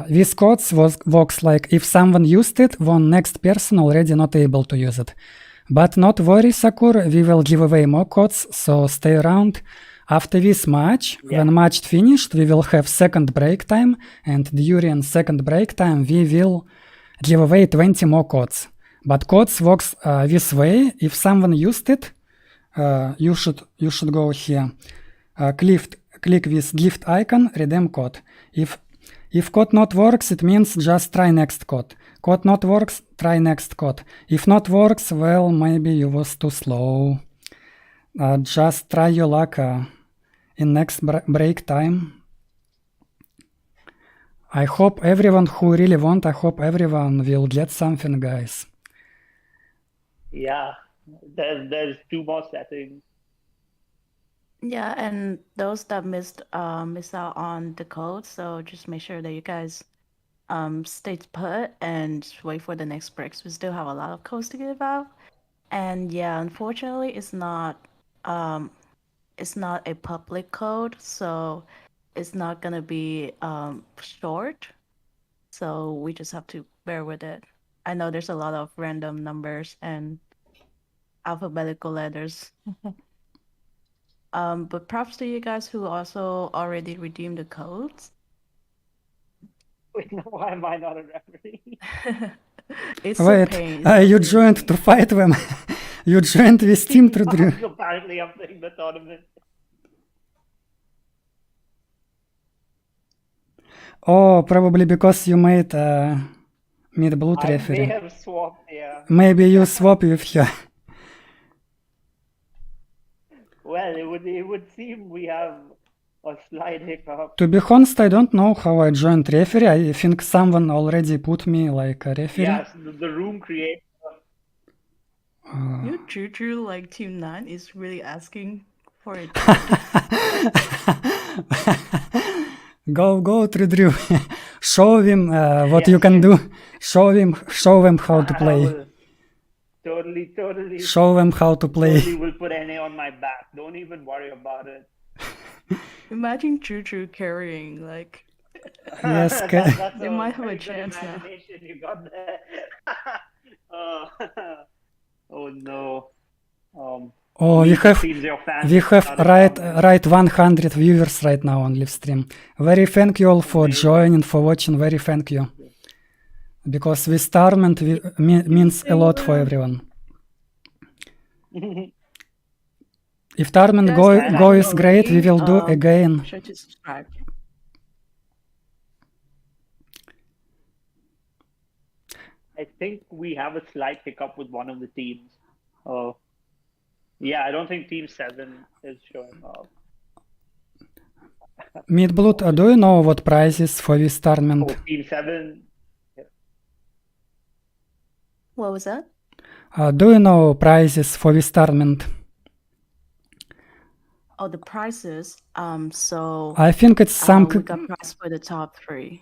This code works like if someone used it, one next person already not able to use it. But not worry, Sakur, we will give away more codes, so stay around. After this match, when match finished, we will have second break time, and during second break time, we will give away 20 more codes. But codes works this way. If someone used it, you should go here, click this gift icon, redeem code. If code not works, it means just try next code. Code not works, try next code. If not works, well, maybe you was too slow. Just try your luck in next break time. I hope everyone who really want, I hope everyone will get something, guys. Yeah. There's 2 more settings. Yeah, and those that missed out on the code, so just make sure that you guys stay put and wait for the next breaks. We still have a lot of codes to give out. And yeah, unfortunately it's not a public code, so it's not gonna be short. So we just have to bear with it. I know there's a lot of random numbers and alphabetical letters. But props to you guys who also already redeemed the codes. Wait, why am I not a referee? It's a pain. You joined to fight them. You joined this team to do. Apparently, I'm playing the tournament. Oh, probably because you made mid-blue referee. I may have swapped, yeah. Maybe you swap with her. Well, it would seem we have a slight hiccup. To be honest, I don't know how I joined referee. I think someone already put me like a referee. Yes, the room creates. You Juju like Team 9 is really asking for it. Go to Drew. Show him what you can do. Show them how to play. Totally. Show them how to play. Totally will put NA on my back. Don't even worry about it. Imagine Juju carrying, like. Yes, they might have a chance now. You got there. Oh no. Oh, Me we too, have seems your fans we have started coming. right 100 viewers right now on live stream. Very thank you all for Amazing. joining, for watching. Very thank you. Because this tournament means a lot for everyone. If tournament Guys, go if you goes haven't great, we already, will do again. Make sure to subscribe. I think we have a slight hiccup with one of the teams. Oh, yeah, I don't think Team 7 is showing up. Midblood, do you know what prizes for this tournament? Oh, Team 7. What was that? Do you know prizes for this tournament? Oh, the prizes. So I think it's some we got prize for the top 3.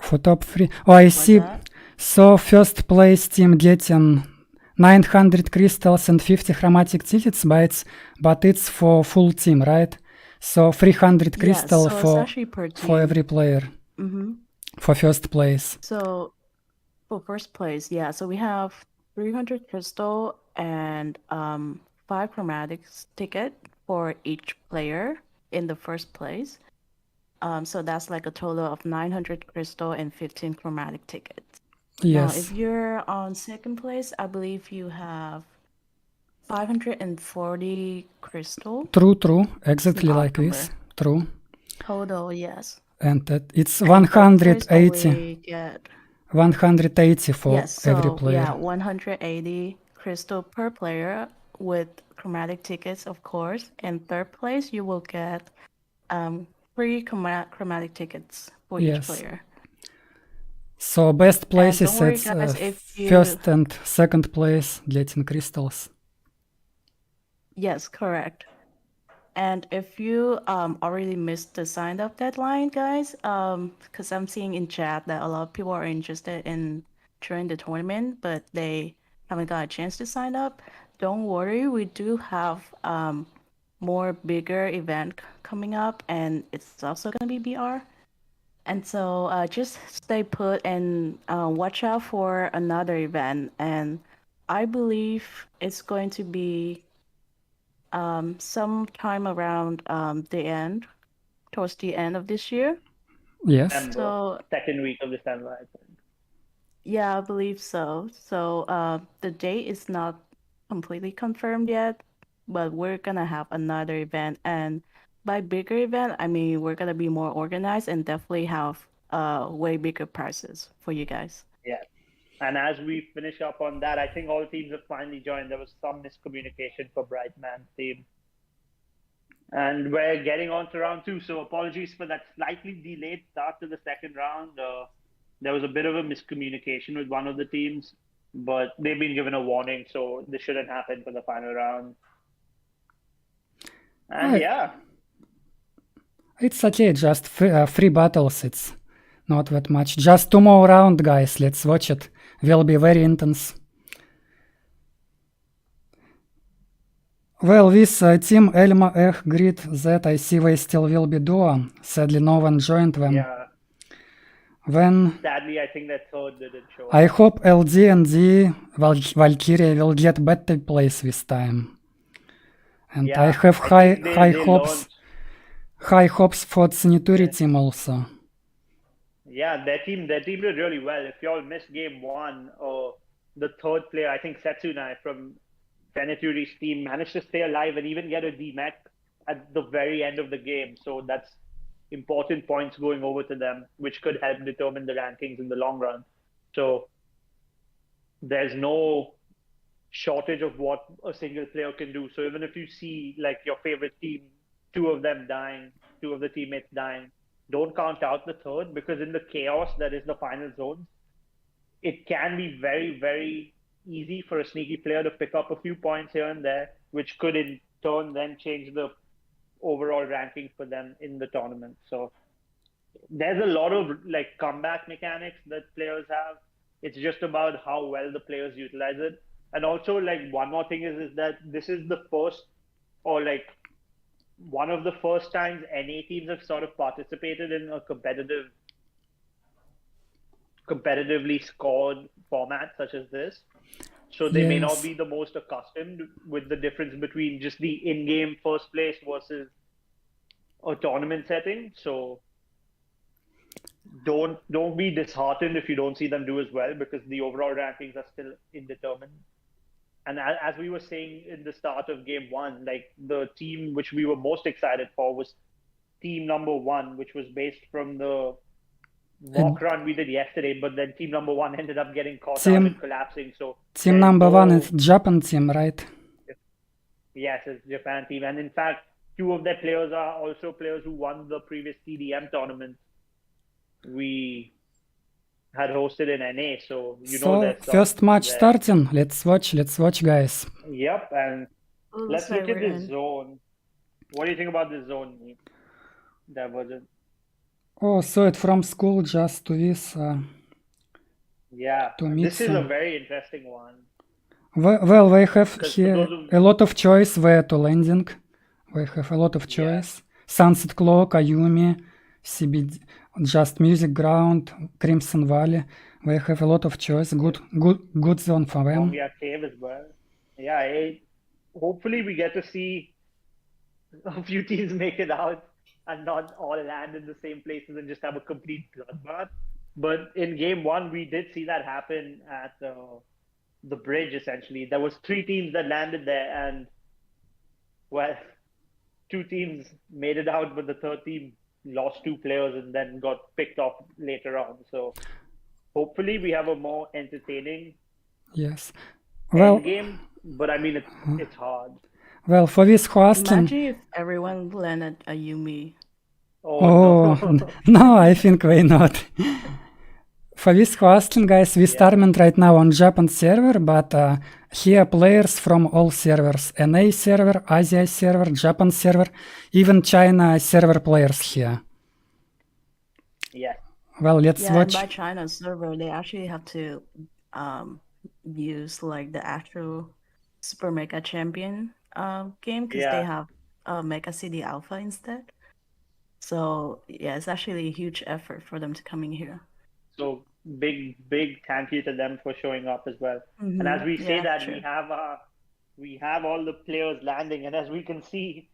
for top 3. Oh, I see. that? So first place team getting 900 crystals and 50 chromatic tickets, but it's for full team, right? So 300 crystal so it's actually per team. for every player for first place. So for first place, yeah. So we have 300 crystal and 5 chromatics ticket for each player in the first place. So that's like a total of 900 crystal and 15 chromatic tickets. Now, Yes. if you're on second place, I believe you have 540 crystal True. Exactly odd like this. number. True. Total, yes. And it's And third place 180. only get 180 for yes, every so player. yeah, 180 crystal per player with chromatic tickets, of course. And third place, you will get 3 chromatic tickets for each Yes. player. So best places don't worry, it's guys, if you- first and second place getting crystals. Yes, correct. And if you already missed the sign up deadline, guys, because I'm seeing in chat that a lot of people are interested in joining the tournament, but they haven't got a chance to sign up. Don't worry, we do have more bigger event coming up, and it's also gonna be BR. And so just stay put and watch out for another event. And I believe it's going to be sometime around towards the end of this year. Yes. December, So second week of December, I think. yeah, I believe so. So the date is not completely confirmed yet, but we're gonna have another event. And by bigger event, I mean we're gonna be more organized and definitely have way bigger prizes for you guys. Yeah. And as we finish up on that, I think all teams have finally joined. There was some miscommunication for Brightman's team. And we're getting on to round 2. So apologies for that slightly delayed start to the second round. There was a bit of a miscommunication with one of the teams, but they've been given a warning, so this shouldn't happen for the final round. And Right. yeah. It's okay, just free battles, it's not that much. Just 2 more rounds, guys, let's watch it. Will be very intense. Well, this team Elma, Grid, Z, I see they still will be duo. Sadly, no one joined them. Yeah. When Sadly, I think that third didn't show I up. hope LD and D Valkyria will get better place this time. And Yeah, I have I think they hopes. launched- High hopes for Tsinituri team also. Yeah, their team did really well. If y'all missed game 1, or the third player, I think Setsunai from Tsinituri's team, managed to stay alive and even get a DMAC at the very end of the game. So that's important points going over to them, which could help determine the rankings in the long run. So there's no shortage of what a single player can do. So even if you see like your favorite team, 2 of them dying, 2 of the teammates dying, don't count out the third, because in the chaos that is the final zones, it can be very, very easy for a sneaky player to pick up a few points here and there, which could in turn then change the overall ranking for them in the tournament. So there's a lot of like comeback mechanics that players have. It's just about how well the players utilize it. And also, like, one more thing is that this is the first, or like one of the first times NA teams have sort of participated in a competitively scored format such as this. so they may not Yes. be the most accustomed with the difference between just the in-game first place versus a tournament setting. So don't be disheartened if you don't see them do as well, because the overall rankings are still indeterminate. And as we were saying in the start of game one, like the team which we were most excited for was team number one, which was based from the mock run we did yesterday. But then team number one ended up getting caught out and collapsing. So Team number one is Japan team, right? Yes, it's Japan team. And in fact, two of their players are also players who won the previous TDM tournament we had hosted in NA. So know that. First match starting. Let's watch, guys. Yep, and let's look at this in. zone. What do you think about this zone, Divergent? Oh, saw it from school just to this. Yeah, this is a very interesting one. Well, they have here a lot of choice where to landing. They have a lot of choice. Sunset Clock, Ayumi, CBD, Just Music Ground, Crimson Valley. They have a lot of choice. Good zone for them. Yeah, Cave as well. Yeah, hopefully we get to see a few teams make it out and not all land in the same places and just have a complete bloodbath. But in game one, we did see that happen at the bridge, essentially. There was 3 teams that landed there, and, well, 2 teams made it out, but the third team lost 2 players and then got picked off later on. So hopefully we have a more entertaining game, but I mean, it's hard. Well, for this hosting... Imagine if everyone landed Ayumi. Oh, no, I think why not. For this hosting, guys, we started right now on Japan server, but here players from all servers. NA server, Asia server, Japan server, even China server players here. Yeah. Well, let's watch. And by China server, they actually have to use like the actual Super Mecha Champion game, because they have Mecha CD Alpha instead. So yeah, it's actually a huge effort for them to come in here. So big thank you to them for showing up as well. And as we say that, we have all the players landing, and as we can see,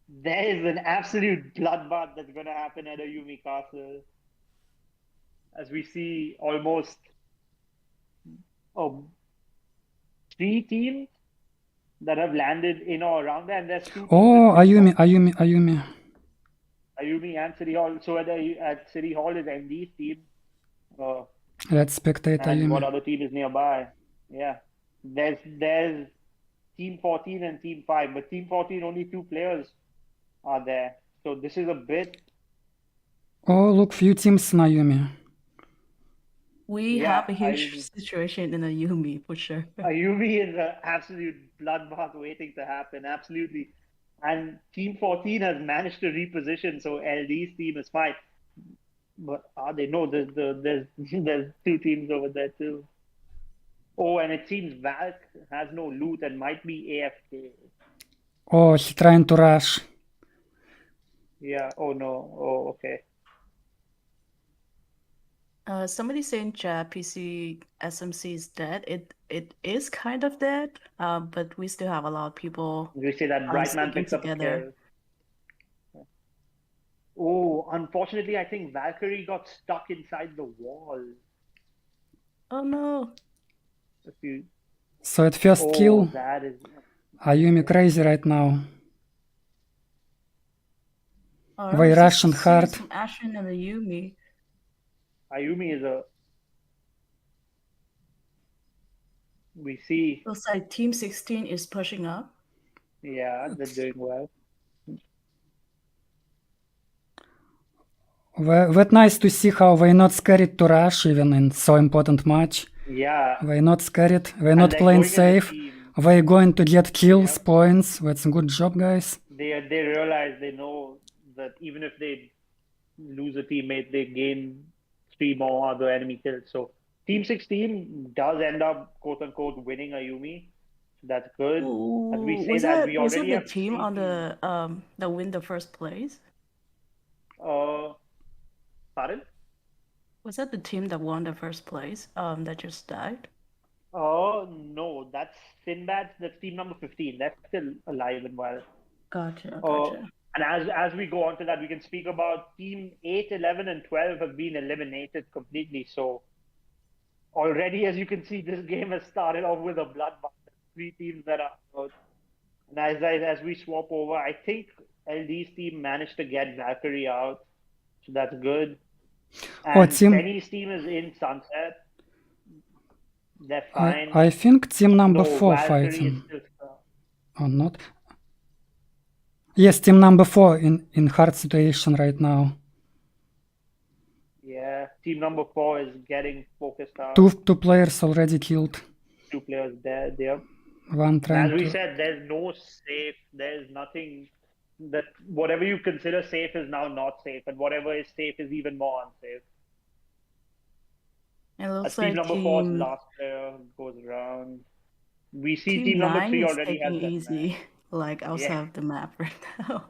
there is an absolute bloodbath that's going to happen at Ayumi Castle. As we see almost 3 teams that have landed in or around there, and there's 2 teams. Oh, Ayumi. Ayumi and City Hall. So at City Hall is MD's team. Let's spectate Ayumi. What other team is nearby? Yeah. There's Team 14 and Team 5, but Team 14 only 2 players are there. So this is a bit... Oh, look, few teams in Ayumi. We have a huge situation in Ayumi, for sure. Ayumi is an absolute bloodbath waiting to happen, absolutely. And Team 14 has managed to reposition, so LD's team is fine. But they know there's 2 teams over there too. Oh, and it seems Valk has no loot and might be AFK. Oh, he's trying to rush. Yeah, oh no, oh okay. Somebody saying chat PC SMC is dead. It is kind of dead, but we still have a lot of people. We say that Brightman picks up a kill. Oh, unfortunately, I think Valkyrie got stuck inside the wall. Oh no! So at first kill, that is... Ayumi crazy right now. Very Russian hard. Some action in Ayumi. Ayumi is a... We see... Looks like Team 16 is pushing up. Yeah, they're doing well. But nice to see how they're not scared to rush even in so important match. Yeah. They're not scared. They're not playing safe. They're going to get kills, points. That's a good job, guys. They realize, they know that even if they lose a teammate, they gain 3 more other enemy kills. So Team 16 does end up, quote unquote, winning Ayumi. That's good. Ooh, as we say that, we already have the team on the that win the first place? Pardon? Was that the team that won the first place? That just died? Oh no, that's Sinbad. That's team number 15. That's still alive and well. Gotcha, Uh, gotcha. and as we go on to that, we can speak about team 8, 11, and 12 have been eliminated completely. So already, as you can see, this game has started off with a bloodbath. Three teams that are out. And as we swap over, I think LD's team managed to get Valkyrie out, so that's good. Oh, And team. Senny's team is in Sunset. They're I fine. I think team number No, 4 Valkyrie is fighting. still stuck. Or not. Yes, team number 4 in hard situation right now. Yeah, team number 4 is getting focused out. Two players already killed. 2 players dead. Yep. One And trying as we to. said, there's no safe. There's nothing that whatever you consider safe is now not safe, and whatever is safe is even more unsafe. It looks Team like number 4's last player goes around. We see Team team number 9 3 is already taking has that easy, like outside Yeah. of the map right now.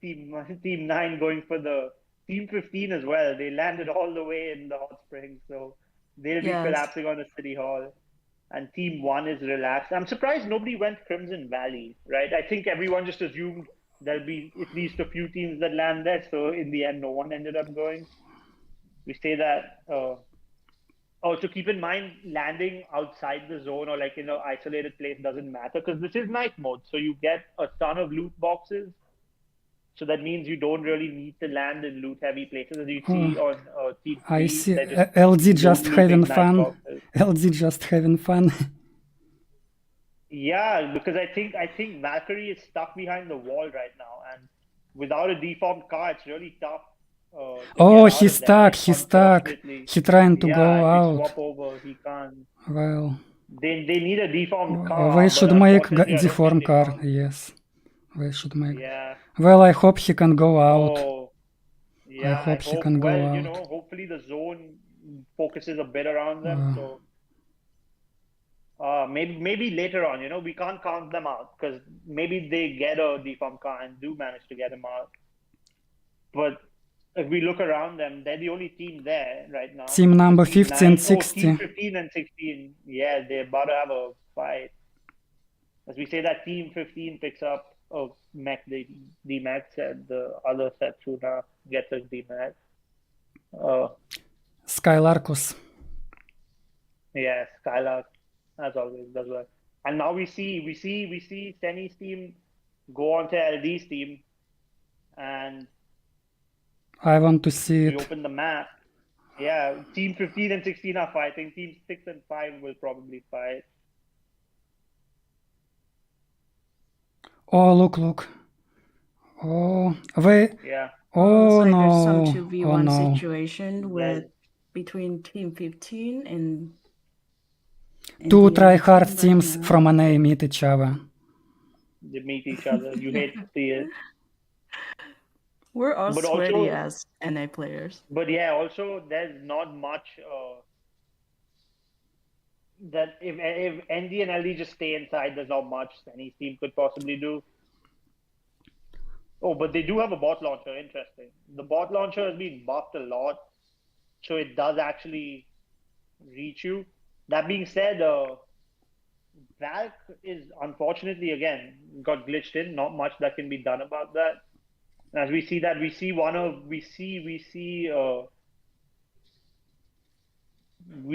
team 9 going for the team 15 as well. They landed all the way in the hot springs, so they'll be Yes. collapsing on the city hall. And team 1 is relaxed. I'm surprised nobody went Crimson Valley, right? I think everyone just assumed there'll be at least a few teams that land there. So in the end, no one ended up going. We say that. Also, keep in mind, landing outside the zone or like in an isolated place doesn't matter because this is night mode. So you get a ton of loot boxes. So that means you don't really need to land in loot heavy places. As you see on team 3, I see. they're LD just having night fun. boxes. LD just having fun. Yeah, because I think Valkyrie is stuck behind the wall right now, and without a deformed car, it's really tough. Oh, get out he's of there, stuck. right? He's stuck. Unfortunately, He trying to go yeah, if we out. swap over, he can't. Well, They need a deformed car, we but should make unfortunately, I don't deform think they car. found. Yes, we should make. Yeah. Well, I hope he can go out. Oh, I yeah. I hope he hope. can go Well, you out. know, hopefully the zone focuses a bit around them, so. Maybe later on, you know, we can't count them out because maybe they get a deformed car and do manage to get him out. But if we look around them, they're the only team there right now. Team number Team 50 and 60. team 15 and 16. Yeah, they're about to have a fight. As we say that team 15 picks up Mech, the Mech said the other set Tuna gets a D-Mech. Skylarkus. Yeah, Skylark, as always, does well. And now we see Tenny's team go on to LD's team, and I want to see we it. open the map. Yeah, team 15 and 16 are fighting. Team 6 and 5 will probably fight. Oh, look. Oh, wait. Yeah. Oh, Looks like no. there's some Oh, 2v1 no. situation with between team 15 and Two the try-hard team right teams now. from NA meet each other. They meet each other. You hate to see it. We're all But sweaty also- as NA players. But yeah, also there's not much that if ND and LD just stay inside, there's not much any team could possibly do. Oh, but they do have a bot launcher. Interesting. The bot launcher has been buffed a lot, so it does actually reach you. That being said, Valk is unfortunately again got glitched in. Not much that can be done about that. And as we see that, we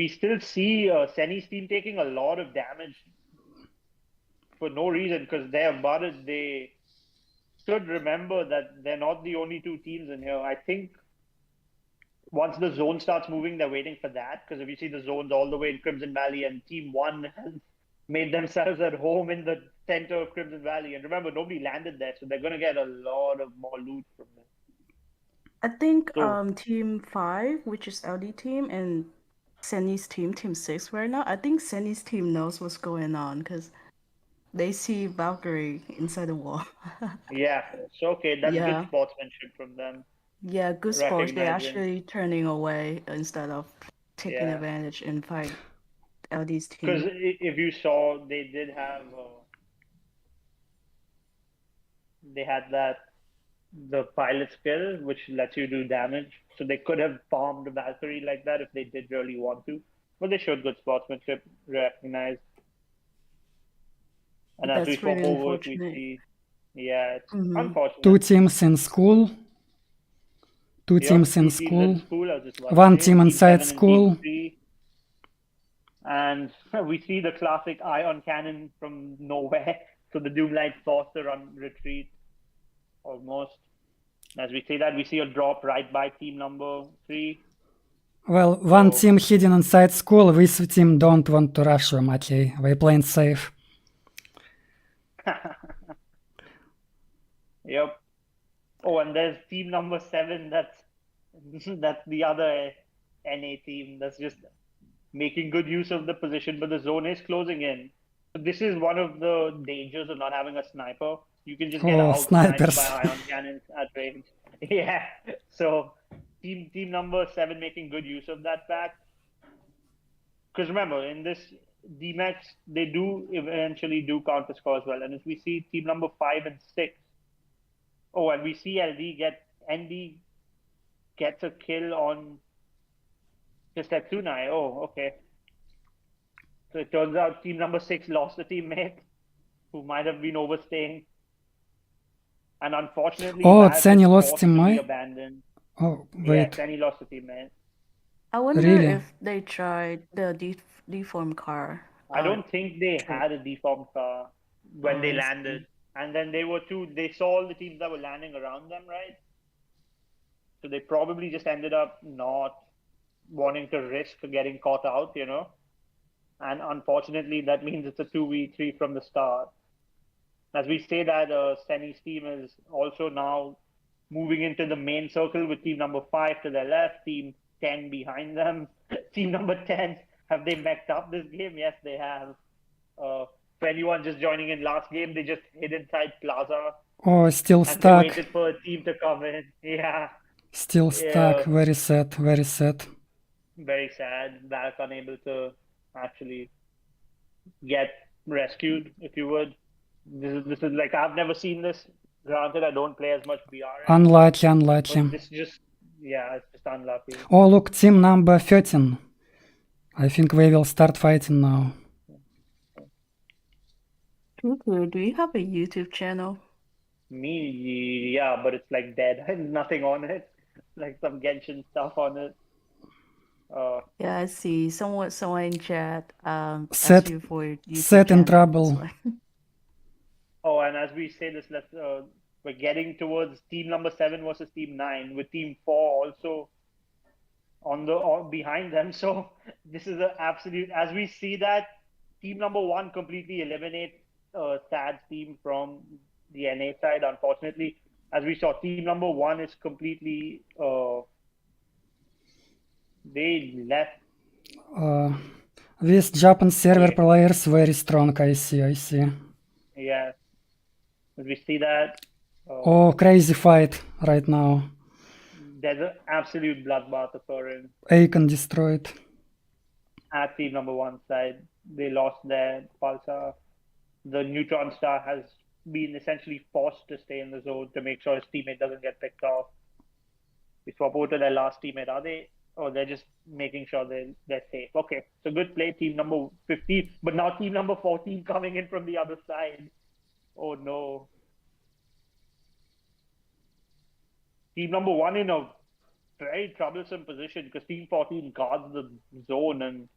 still see Senny's team taking a lot of damage for no reason because they should remember that they're not the only two teams in here. I think once the zone starts moving, they're waiting for that because if you see the zones all the way in Crimson Valley and Team 1 has made themselves at home in the center of Crimson Valley. And remember, nobody landed there, so they're going to get a lot of more loot from them. I think So- team 5, which is LD team, and Senny's team, team 6 right now, I think Senny's team knows what's going on because they see Valkyrie inside the wall. Yeah, so okay, that's Yeah. good sportsmanship from them. Yeah, good sports. They're Recognizing. actually turning away instead of taking Yeah. advantage and fight LD's Because team. if you saw, they did have they had the pilot skill, which lets you do damage. So they could have farmed Valkyrie like that if they did really want to. But they showed good sportsmanship, recognized. And as we That's really swap over, we unfortunate. see, yeah, it's Mhm. unfortunate. 2 teams in school. 2 Yep, teams in 2 teams in school. school, I was just about to 1 say. team Team inside 7 and school. Team 3. And we see the classic ion cannon from nowhere. So the Doomlight forced to run retreat almost. As we say that, we see a drop right by team number 3. Well, one So- team hidden inside school, this team don't want to rush them, okay? They playing safe. Yep. Oh, and there's team number 7. That's the other NA team that's just making good use of the position, but the zone is closing in. So this is one of the dangers of not having a sniper. You can just get Oh, out sniped snipers. by ion cannons at range. Yeah. So team number 7 making good use of that fact. Because remember, in this DMAX, they do eventually do counter score as well. And if we see team number 5 and 6, oh, and we see ND gets a kill on just at Tunai. Oh, okay. So it turns out team number 6 lost a teammate who might have been overstaying. And unfortunately, Oh, Valve Tseni was lost forced to be teammate? abandoned. Oh, Yeah, wait. Tseni lost a teammate. I wonder Really? if they tried the deform car. I don't think they had a deformed car when they I see. landed. And then they saw all the teams that were landing around them, right? So they probably just ended up not wanting to risk getting caught out, you know? And unfortunately, that means it's a 2v3 from the start. As we say that, Steni's team is also now moving into the main circle with team number 5 to their left, team 10 behind them. Team number 10, have they mech'd up this game? Yes, they have. For anyone just joining in last game, they just hid inside Plaza Oh, still and they stuck. waited for a team to come in. Yeah. Still stuck. Yeah. Very sad, very sad. Very sad. Barak unable to actually get rescued, if you would. This is like, I've never seen this. Granted, I don't play as much BR. Unlucky, unlucky. But this just, yeah, it's just unlucky. Oh, look, team number 13. I think we will start fighting now. Cuckoo, do you have a YouTube channel? Me, yeah, but it's like dead. Nothing on it. Like some Genshin stuff on it. Yeah, I see. Someone in chat Set- asked you for your YouTube set in channel. trouble. That's why. Oh, and as we say this, we're getting towards team number 7 versus team 9, with team 4 also behind them. So this is an absolute. As we see that, team number 1 completely eliminates Sad's team from the NA side. Unfortunately, as we saw, team number 1 is completely. They left. This Japan server Yeah. players very strong, I see. Yeah. As we see that. Oh, crazy fight right now. There's an absolute bloodbath occurring Aiken destroyed. at team number 1 side. They lost their pulsar. The neutron star has been essentially forced to stay in the zone to make sure his teammate doesn't get picked off. We swap over to their last teammate. Are they? Oh, they're just making sure they're safe. Okay, so good play, team number 15. But now team number 14 coming in from the other side. Oh no. Team number 1 in a very troublesome position because team 14 guards the zone, and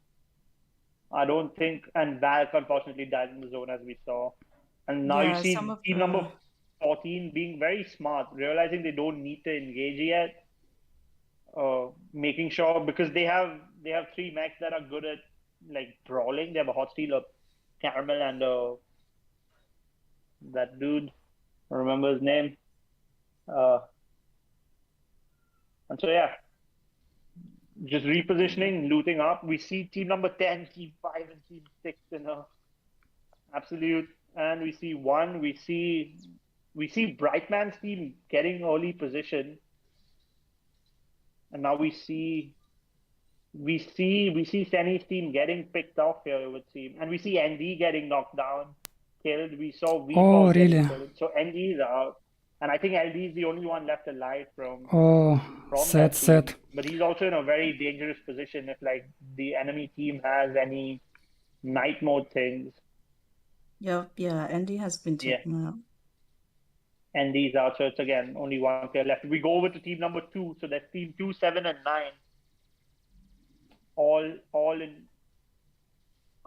I don't think, and Valk unfortunately died in the zone as we saw. And now Yeah, you see some of team the- number 14 being very smart, realizing they don't need to engage yet. Making sure, because they have 3 mechs that are good at like brawling. They have a hot steel, a caramel, and that dude, I remember his name. And so yeah, just repositioning, looting up. We see team number 10, team 5, and team 6 in a absolute, and we see Brightman's team getting early position. And now we see Steni's team getting picked off here, it would seem. And we see ND getting knocked down, killed. We saw Oh, getting really? killed. So ND is out. And I think LD is the only one left alive from Oh, that team. sad. But he's also in a very dangerous position if like the enemy team has any night mode things. Yep, yeah, Andy has been Yeah. taken out. And these out, so it's again only one player left. We go over to team number 2, so that's team 2, 7, and 9. All in.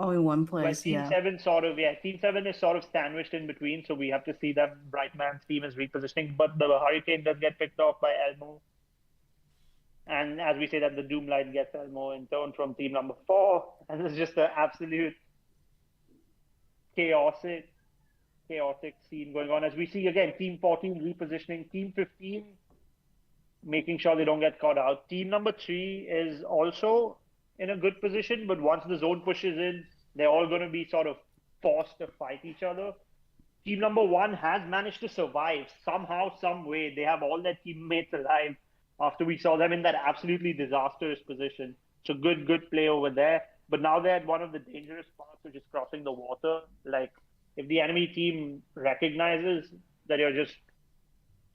Oh, in one Well, place, team yeah. 7 sort of, yeah, team 7 is sort of sandwiched in between, so we have to see that Brightman's team is repositioning, but the Hurricane does get picked off by Elmo. And as we say that the Doomlight gets Elmo in turn from team number 4, and it's just an absolute chaotic scene going on as we see again team 14 repositioning, team 15 making sure they don't get caught out. Team number 3 is also in a good position, but once the zone pushes in, they're all going to be sort of forced to fight each other. Team number 1 has managed to survive somehow, some way. They have all their teammates alive after we saw them in that absolutely disastrous position. So good play over there. But now they're at one of the dangerous parts, which is crossing the water. Like, if the enemy team recognizes that you're just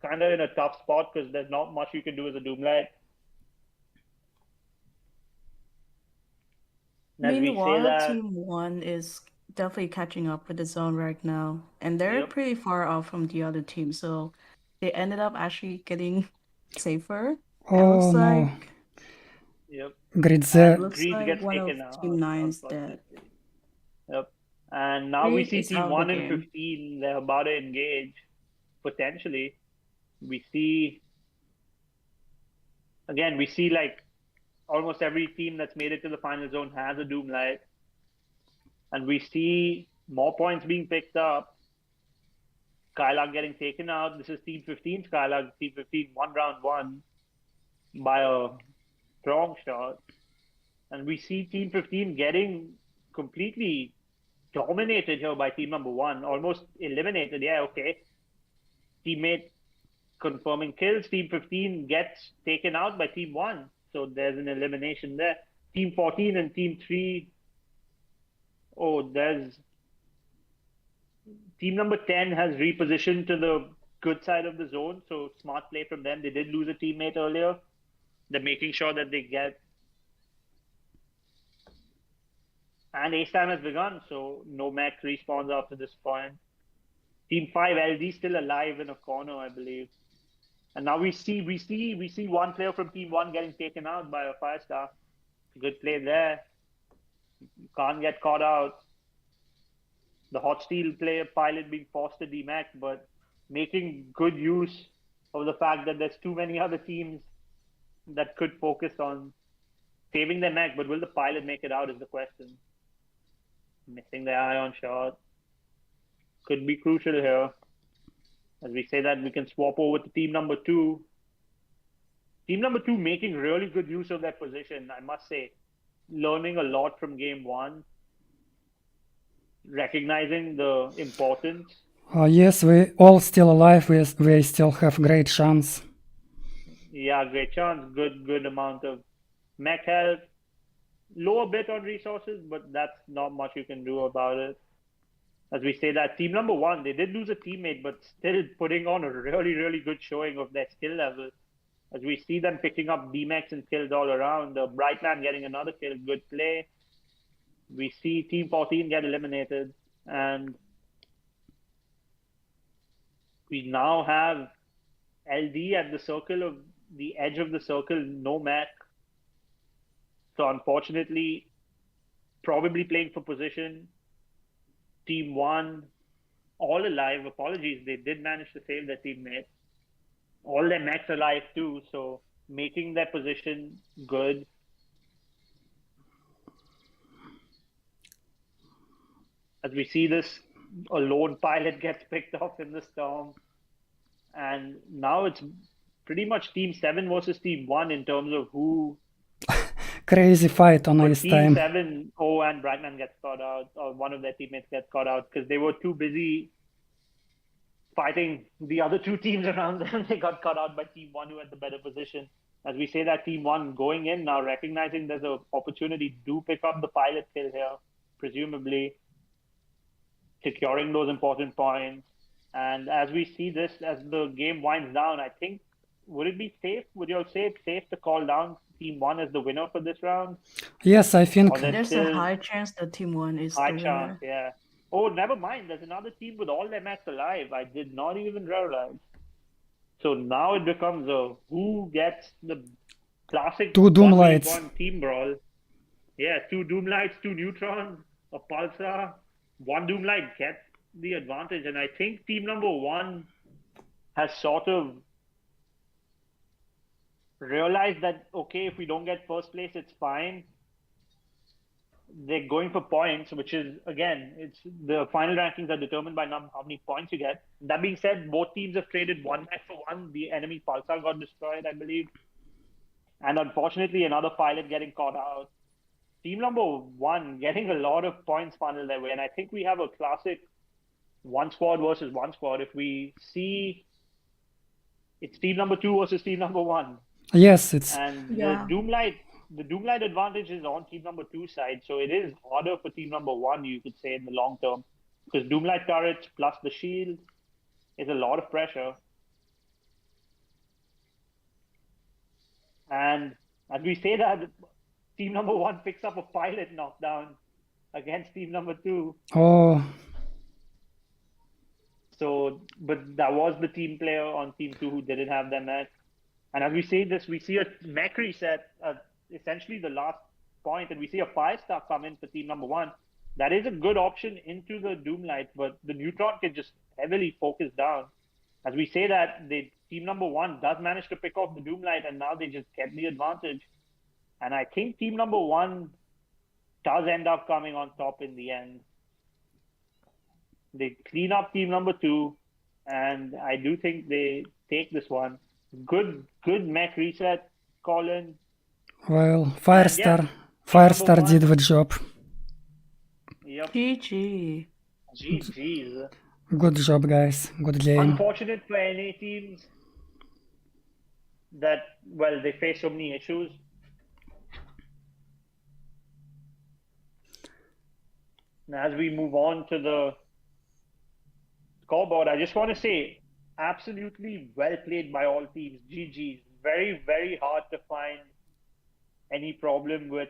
kind of in a tough spot because there's not much you can do as a Doomlight. And as we say Meanwhile, that, Team 1 is definitely catching up with the zone right now, and they're yep, pretty far off from the other team, so they ended up actually getting safer. It Oh looks no. like yep. Gridze. And looks Greed like gets one of taken Team out, 9's dead. unfortunately. Yep. And now we 3 see is Team out of the 1 and game. 15, they're about to engage, potentially. We see, again, we see like almost every team that's made it to the final zone has a Doomlight. And we see more points being picked up. Skylark getting taken out. This is Team 15. Skylark, Team 15, round one by a strong shot. And we see Team 15 getting completely dominated here by team number 1, almost eliminated. Yeah, okay. Teammate confirming kills. Team 15 gets taken out by team 1. So there's an elimination there. Team 14 and team 3. Oh, there's team number 10 has repositioned to the good side of the zone. So smart play from them. They did lose a teammate earlier. They're making sure that they get. And ace time has begun, so no mech respawns after this point. Team 5 LD still alive in a corner, I believe. And now we see one player from team 1 getting taken out by a 5-star. Good play there. You can't get caught out. The hot steel player pilot being forced to demech, but making good use of the fact that there's too many other teams that could focus on saving their mech, but will the pilot make it out is the question. Missing the ion shot. Could be crucial here. As we say that, we can swap over to team number 2. Team number 2 making really good use of that position, I must say. Learning a lot from game 1. Recognizing the importance. Yes, we all still alive. We still have great chance. Yeah, great chance. Good amount of mech health. Lower bit on resources, but that's not much you can do about it. As we say that, team number 1, they did lose a teammate, but still putting on a really good showing of their skill level. As we see them picking up DMAX and kills all around. The Brightman getting another kill, good play. We see Team 14 get eliminated. And we now have LD at the circle of the edge of the circle, no mech. So unfortunately, probably playing for position. Team 1, all alive. Apologies, they did manage to save their teammate. All their mechs alive too, so making their position good. As we see this, a lone pilot gets picked off in the storm. And now it's pretty much Team 7 versus Team 1 in terms of who. Crazy fight on ace Team time. 7, and Brightman gets caught out, or one of their teammates gets caught out because they were too busy fighting the other 2 teams around them. They got caught out by Team 1 who had the better position. As we say that, Team 1 going in now, recognizing there's an opportunity to pick up the pilot kill here, presumably securing those important points. And as we see this, as the game winds down, I think, would it be safe? Would you all say it's safe to call down Team 1 as the winner for this round? Yes, I think Or there's There's still a high chance that Team 1 is high the chance, winner. yeah. Oh, never mind. There's another team with all their mechs alive. I did not even realize. So now it becomes a who gets the classic Two Doom 1v1 Lights. team brawl. Yeah, 2 Doom Lights, 2 Neutrons, a Pulsar. 1 Doom Light gets the advantage. And I think team number 1 has sort of realized that, okay, if we don't get first place, it's fine. They're going for points, which is, again, it's the final rankings are determined by how many points you get. That being said, both teams have traded 1 mech for 1. The enemy Pulsar got destroyed, I believe. And unfortunately, another pilot getting caught out. Team number 1 getting a lot of points funneled their way. And I think we have a classic 1 squad versus 1 squad. If we see it's team number 2 versus team number 1. Yes, it's... And Yeah. the Doom Light advantage is on team number 2 side, so it is harder for team number 1, you could say, in the long term. Because Doom Light turrets plus the shield is a lot of pressure. And as we say that, team number 1 picks up a pilot knockdown against team number 2. Oh, So, but that was the team player on team 2 who didn't have their mech. And as we say this, we see a mech reset, essentially the last point, and we see a 5-star come in for team number 1. That is a good option into the Doom Light, but the Neutron can just heavily focus down. As we say that, team number 1 does manage to pick off the Doom Light, and now they just get the advantage. And I think team number 1 does end up coming on top in the end. They clean up team number 2, and I do think they take this one. Good mech reset, Colin. well, Firestar did the job. Yep. GG. GG's. Good job, guys. Good game. Unfortunate for NA teams that, well, they face so many issues. Now, as we move on to the scoreboard, I just want to say, absolutely well played by all teams. GG's. Very, very hard to find any problem with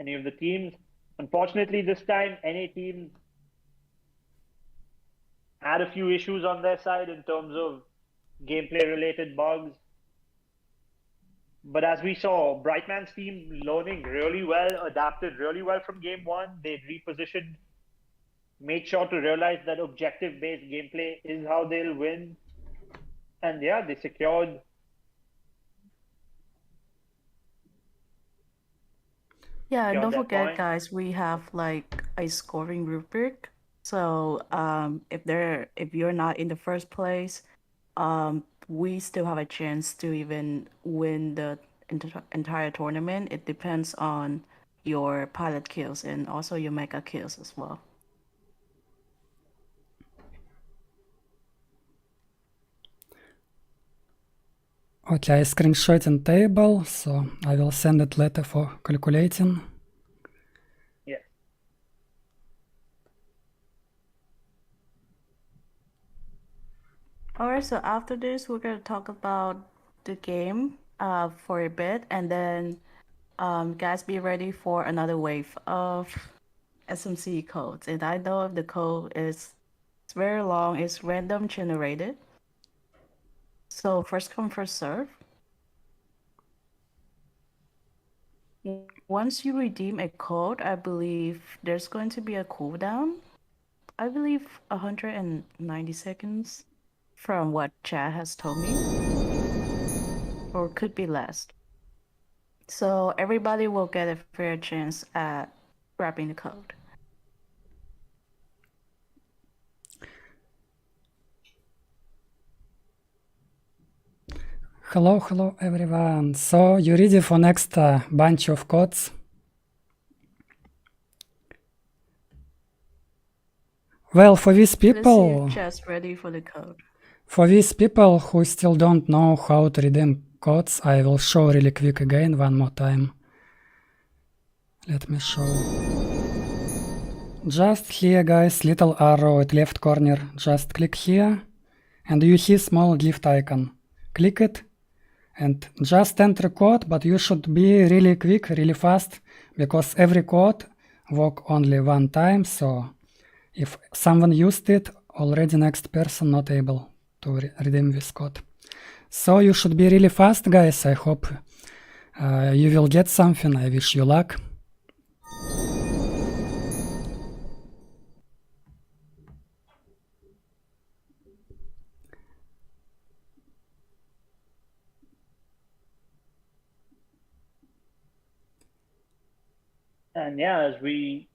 any of the teams. Unfortunately, this time, NA teams had a few issues on their side in terms of gameplay-related bugs. But as we saw, Brightman's team learning really well, adapted really well from game 1. They repositioned, made sure to realize that objective-based gameplay is how they'll win. And yeah, they secured. Yeah, and Got don't that forget, point. guys, we have like a scoring rubric. So if you're not in the first place, we still have a chance to even win the entire tournament. It depends on your pilot kills and also your mecha kills as well. Okay, I screenshotting table, so I will send it later for calculating. Yeah. Alright, so after this, we're gonna talk about the game for a bit, and then guys, be ready for another wave of SMC codes. And I know the code it's very long, it's random generated. So first come, first serve. Once you redeem a code, I believe there's going to be a cooldown. I believe 190 seconds from what Chad has told me. Or could be less. So everybody will get a fair chance at grabbing the code. Hello everyone. So you ready for next bunch of codes? Well, for these Let's see people, if Chad's ready for the code. for these people who still don't know how to redeem codes, I will show really quick again one more time. Let me show. just here, guys, little arrow at left corner. Just click here, and you see small gift icon. Click it, and just enter code, but you should be really quick, really fast, because every code work only one time, so if someone used it, already next person not able to redeem this code. So you should be really fast, guys. I hope you will get something. I wish you luck. And yeah, as we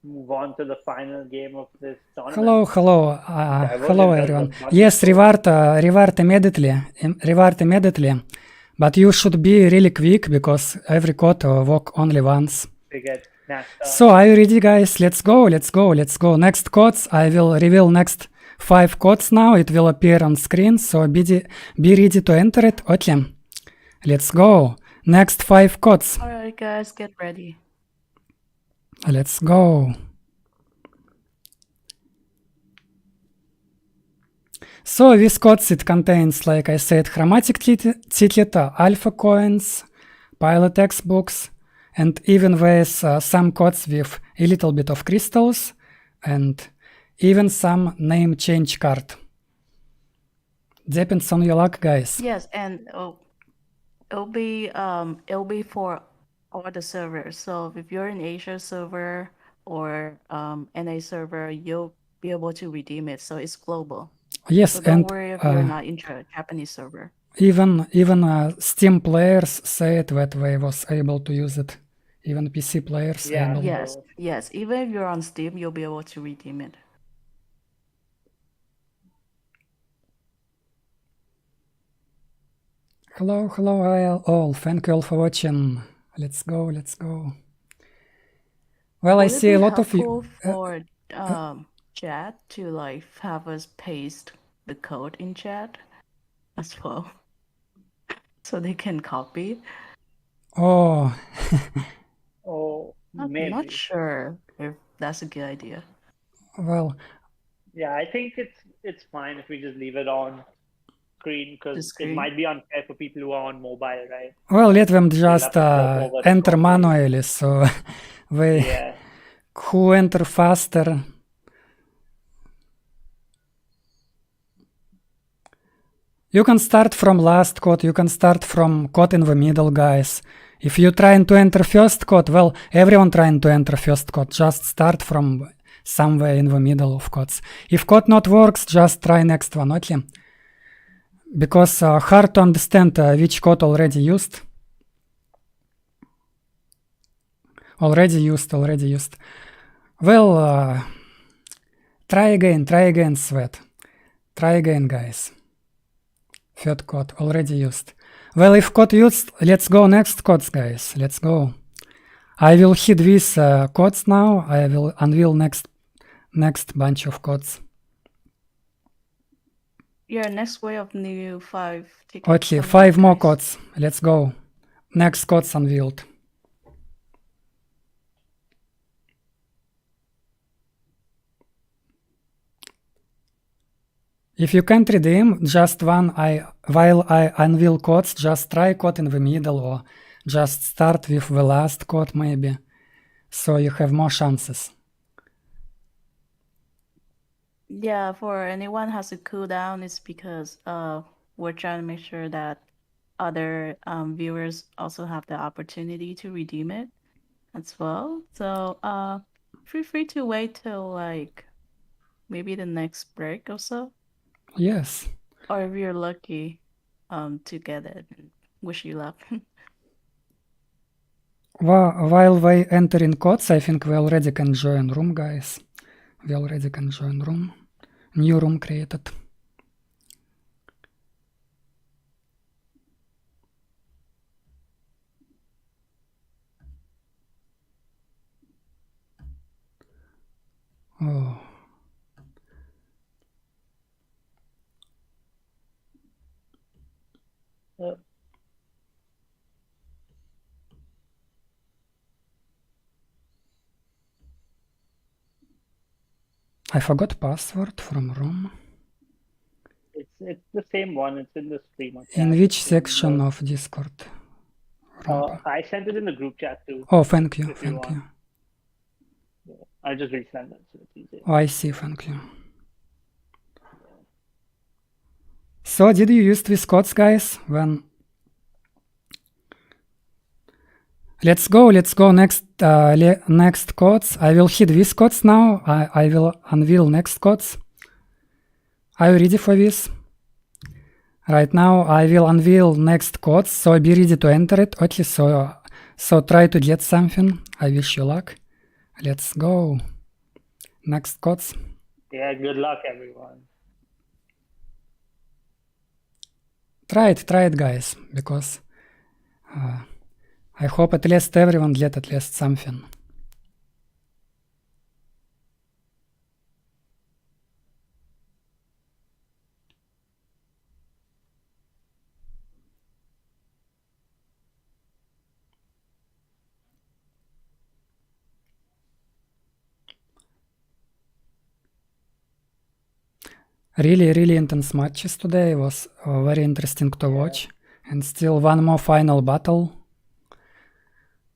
move on to the final game of this tournament. Hello, hello everyone. Yes, reward immediately, but you should be really quick because every code work only once. So are you ready, guys? Let's go. Next codes, I will reveal next 5 codes now. It will appear on screen, so be ready to enter it. Okay, let's go. Next 5 codes. Alright, guys, get ready. Let's go. So this codes, it contains, like I said, chromatic ticket, alpha coins, pilot textbooks, and even there's some codes with a little bit of crystals, and even some name change card. Depends on your luck, guys. Yes, and it'll be for all the servers. So if you're in Asia server or NA server, you'll be able to redeem it. So it's global. Yes, So don't and worry if you're not in Japanese server. even Steam players said that they was able to use it. Even PC players able. Yes. Even if you're on Steam, you'll be able to redeem it. Hello all. Thank you all for watching. Let's go. Well, I see a lot of you. For chat to like have us paste the code in chat as well, so they can copy. Oh. I'm not sure if that's a good idea. Well. Yeah, I think it's fine if we just leave it on screen because it might be unfair for people who are on mobile, right? Well, let them just enter manually, so they who enter faster. You can start from last code, you can start from code in the middle, guys. If you're trying to enter first code, well, everyone trying to enter first code, just start from somewhere in the middle of codes. If code not works, just try next one, okay? Because hard to understand which code already used. Already used. Well, try again, Sweat. Try again, guys. Third code, already used. Well, if code used, let's go next codes, guys. Let's go. I will hit these codes now. I will unveil next bunch of codes. Yeah, next wave of new 5 tickets. Okay, 5 more codes. Let's go. Next codes unveiled. If you can't redeem just one, while I unveil codes, just try code in the middle or just start with the last code maybe, so you have more chances. Yeah, for anyone has a cooldown, it's because we're trying to make sure that other viewers also have the opportunity to redeem it as well. So feel free to wait till like maybe the next break or so. Yes. Or if you're lucky to get it, wish you luck. While they enter in codes, I think we already can join room, guys. We already can join room. New room created. Oh. I forgot password from room. It's the same one. It's in the streamer In chat. which It's section the- of Discord? Room. I sent it in the group chat too. Oh, thank you, if you thank you. want. I'll just resend it so it's easier. Oh, I see, thank you. So, did you use these codes, guys? When let's go next next codes. I will hit these codes now. I will unveil next codes. Are you ready for this? Right now I will unveil next codes, so be ready to enter it. Okay, so try to get something. I wish you luck. Let's go. Next codes. Yeah, good luck, everyone. Try it, guys, because I hope at least everyone get at least something. Really intense matches today. It was very interesting to watch. And still one more final battle.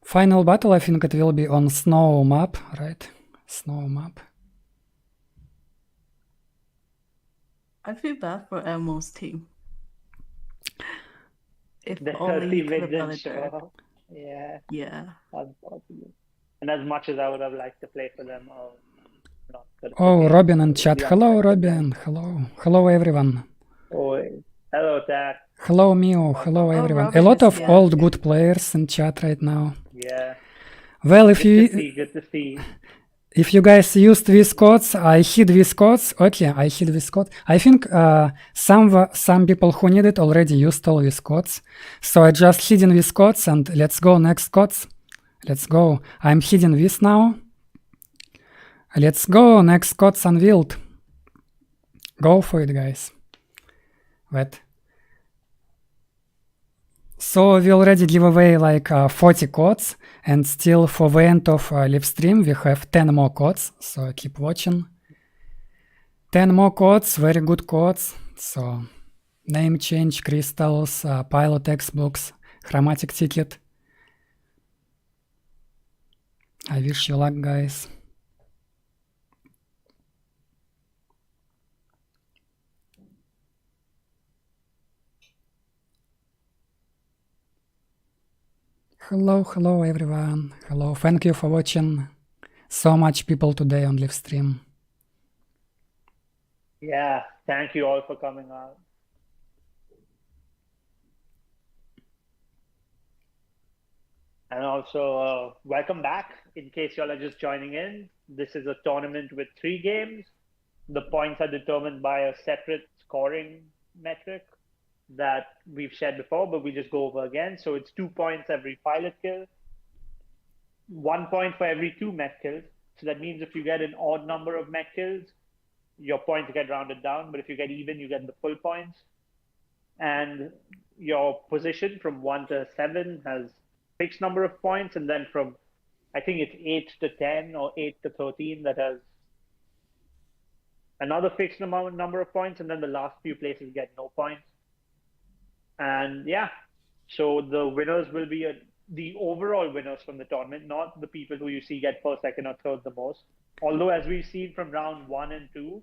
Final battle, I think it will be on snow map, right? Snow map. I feel bad for Elmo's team. If The only he 30 could have done minute it there. show. Yeah, Yeah. unfortunately. And as much as I would have liked to play for them, not for the Oh, game, Robin in the chat. Hello, unexpected Robin. Hello. Hello, everyone. Oh, hello, Tad. Hello, Mio. Hello, everyone. A Robin lot is of here. old good players in chat right now. Yeah, Well, if good you to see. if you guys used these codes, I hid these codes. Okay, I hid this code. I think some people who need it already used all these codes. So I just hidden these codes and let's go next codes. Let's go. I'm hiding this now. Let's go. Next codes unveiled. Go for it, guys. Wait. So we already give away like 40 codes, and still for the end of live stream we have 10 more codes, so keep watching. 10 more codes, very good codes. So name change, crystals, pilot textbooks, chromatic ticket. I wish you luck, guys. Hello everyone. Hello, thank you for watching. So much people today on live stream. Yeah, thank you all for coming out. And also, welcome back. In case y'all are just joining in, this is a tournament with 3 games. The points are determined by a separate scoring metric that we've shared before, but we just go over again. So it's 2 points every pilot kill, 1 point for every 2 mech kills. So that means if you get an odd number of mech kills, your points get rounded down. But if you get even, you get the full points. And your position from 1 to 7 has fixed number of points, and then from I think it's 8 to 10 or 8 to 13 that has another fixed number of points, and then the last few places get no points. And yeah, so the winners will be the overall winners from the tournament, not the people who you see get first, second, or third the most. Although, as we've seen from round 1 and 2,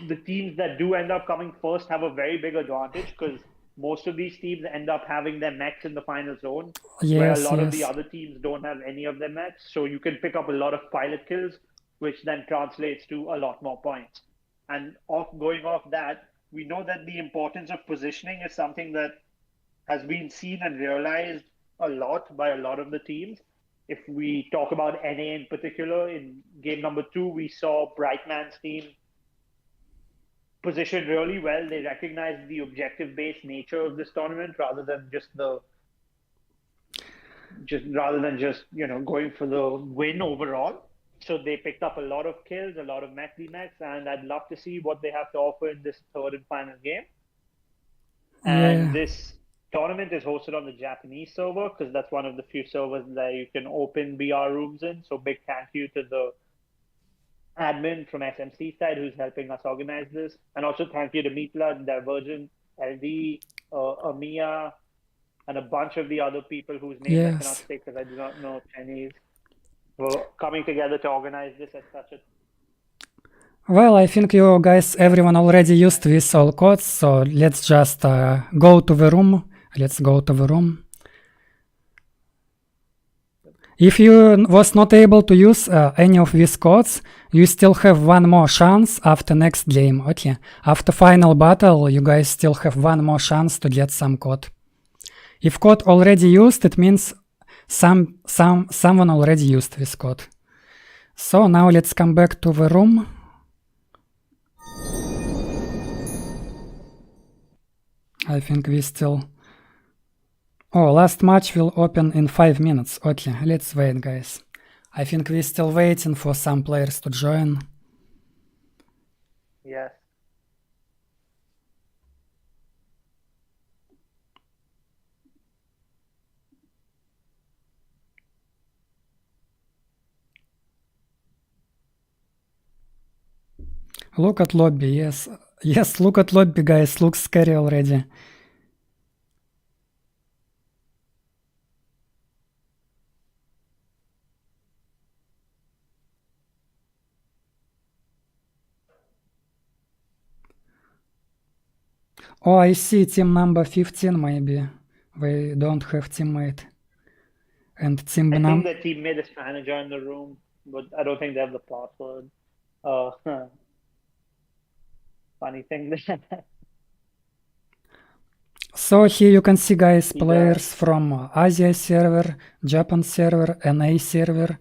the teams that do end up coming first have a very big advantage because most of these teams end up having their mechs in the final zone, where a lot of the other teams don't have any of their mechs. So you can pick up a lot of pilot kills, which then translates to a lot more points. And going off that, we know that the importance of positioning is something that has been seen and realized a lot by a lot of the teams. If we talk about NA in particular, in game number 2, we saw Brightman's team positioned really well. They recognized the objective-based nature of this tournament rather than just going for the win overall. So they picked up a lot of kills, a lot of mech demechs, and I'd love to see what they have to offer in this third and final game. And this tournament is hosted on the Japanese server because that's one of the few servers that you can open BR rooms in. So big thank you to the admin from SMC side who's helping us organize this. And also thank you to Meetla, Divergent, LD, Amia, and a bunch of the other people whose names I cannot Yes. say because I do not know Chinese, for coming together to organize this at such a. Well, I think you guys, everyone already used with all codes, so let's just go to the room. Let's go to the room. If you was not able to use any of these codes, you still have one more chance after next game, okay? After final battle, you guys still have one more chance to get some code. If code already used, it means someone already used this code. So now let's come back to the room. I think we still... Oh, last match will open in 5 minutes. Okay, let's wait, guys. I think we're still waiting for some players to join. Yes. Look at lobby, yes. Yes, look at lobby, guys. Looks scary already. Oh, I see team number 15 maybe. They don't have teammate. And team I think number... the teammate is trying to join the room, but I don't think they have the password. Funny thing. So here you can see, guys, players from Asia server, Japan server, NA server,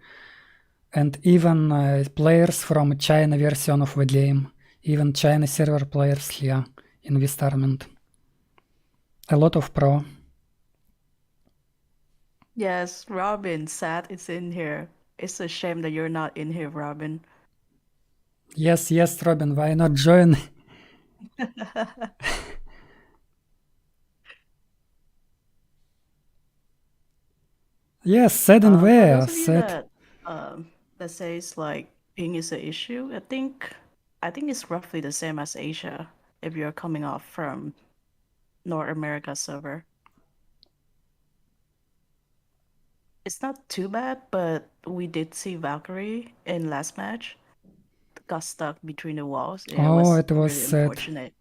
and even players from China version of the game. Even China server players here in this tournament. A lot of pro. Yes, Robin, sad is in here. It's a shame that you're not in here, Robin. Yes, Robin, why not join? Yes, sad and where? For those of you Sad. that says like ping is an issue, I think it's roughly the same as Asia if you're coming off from North America server. It's not too bad, but we did see Valkyrie in last match. Got stuck between the walls. It was really sad. unfortunate.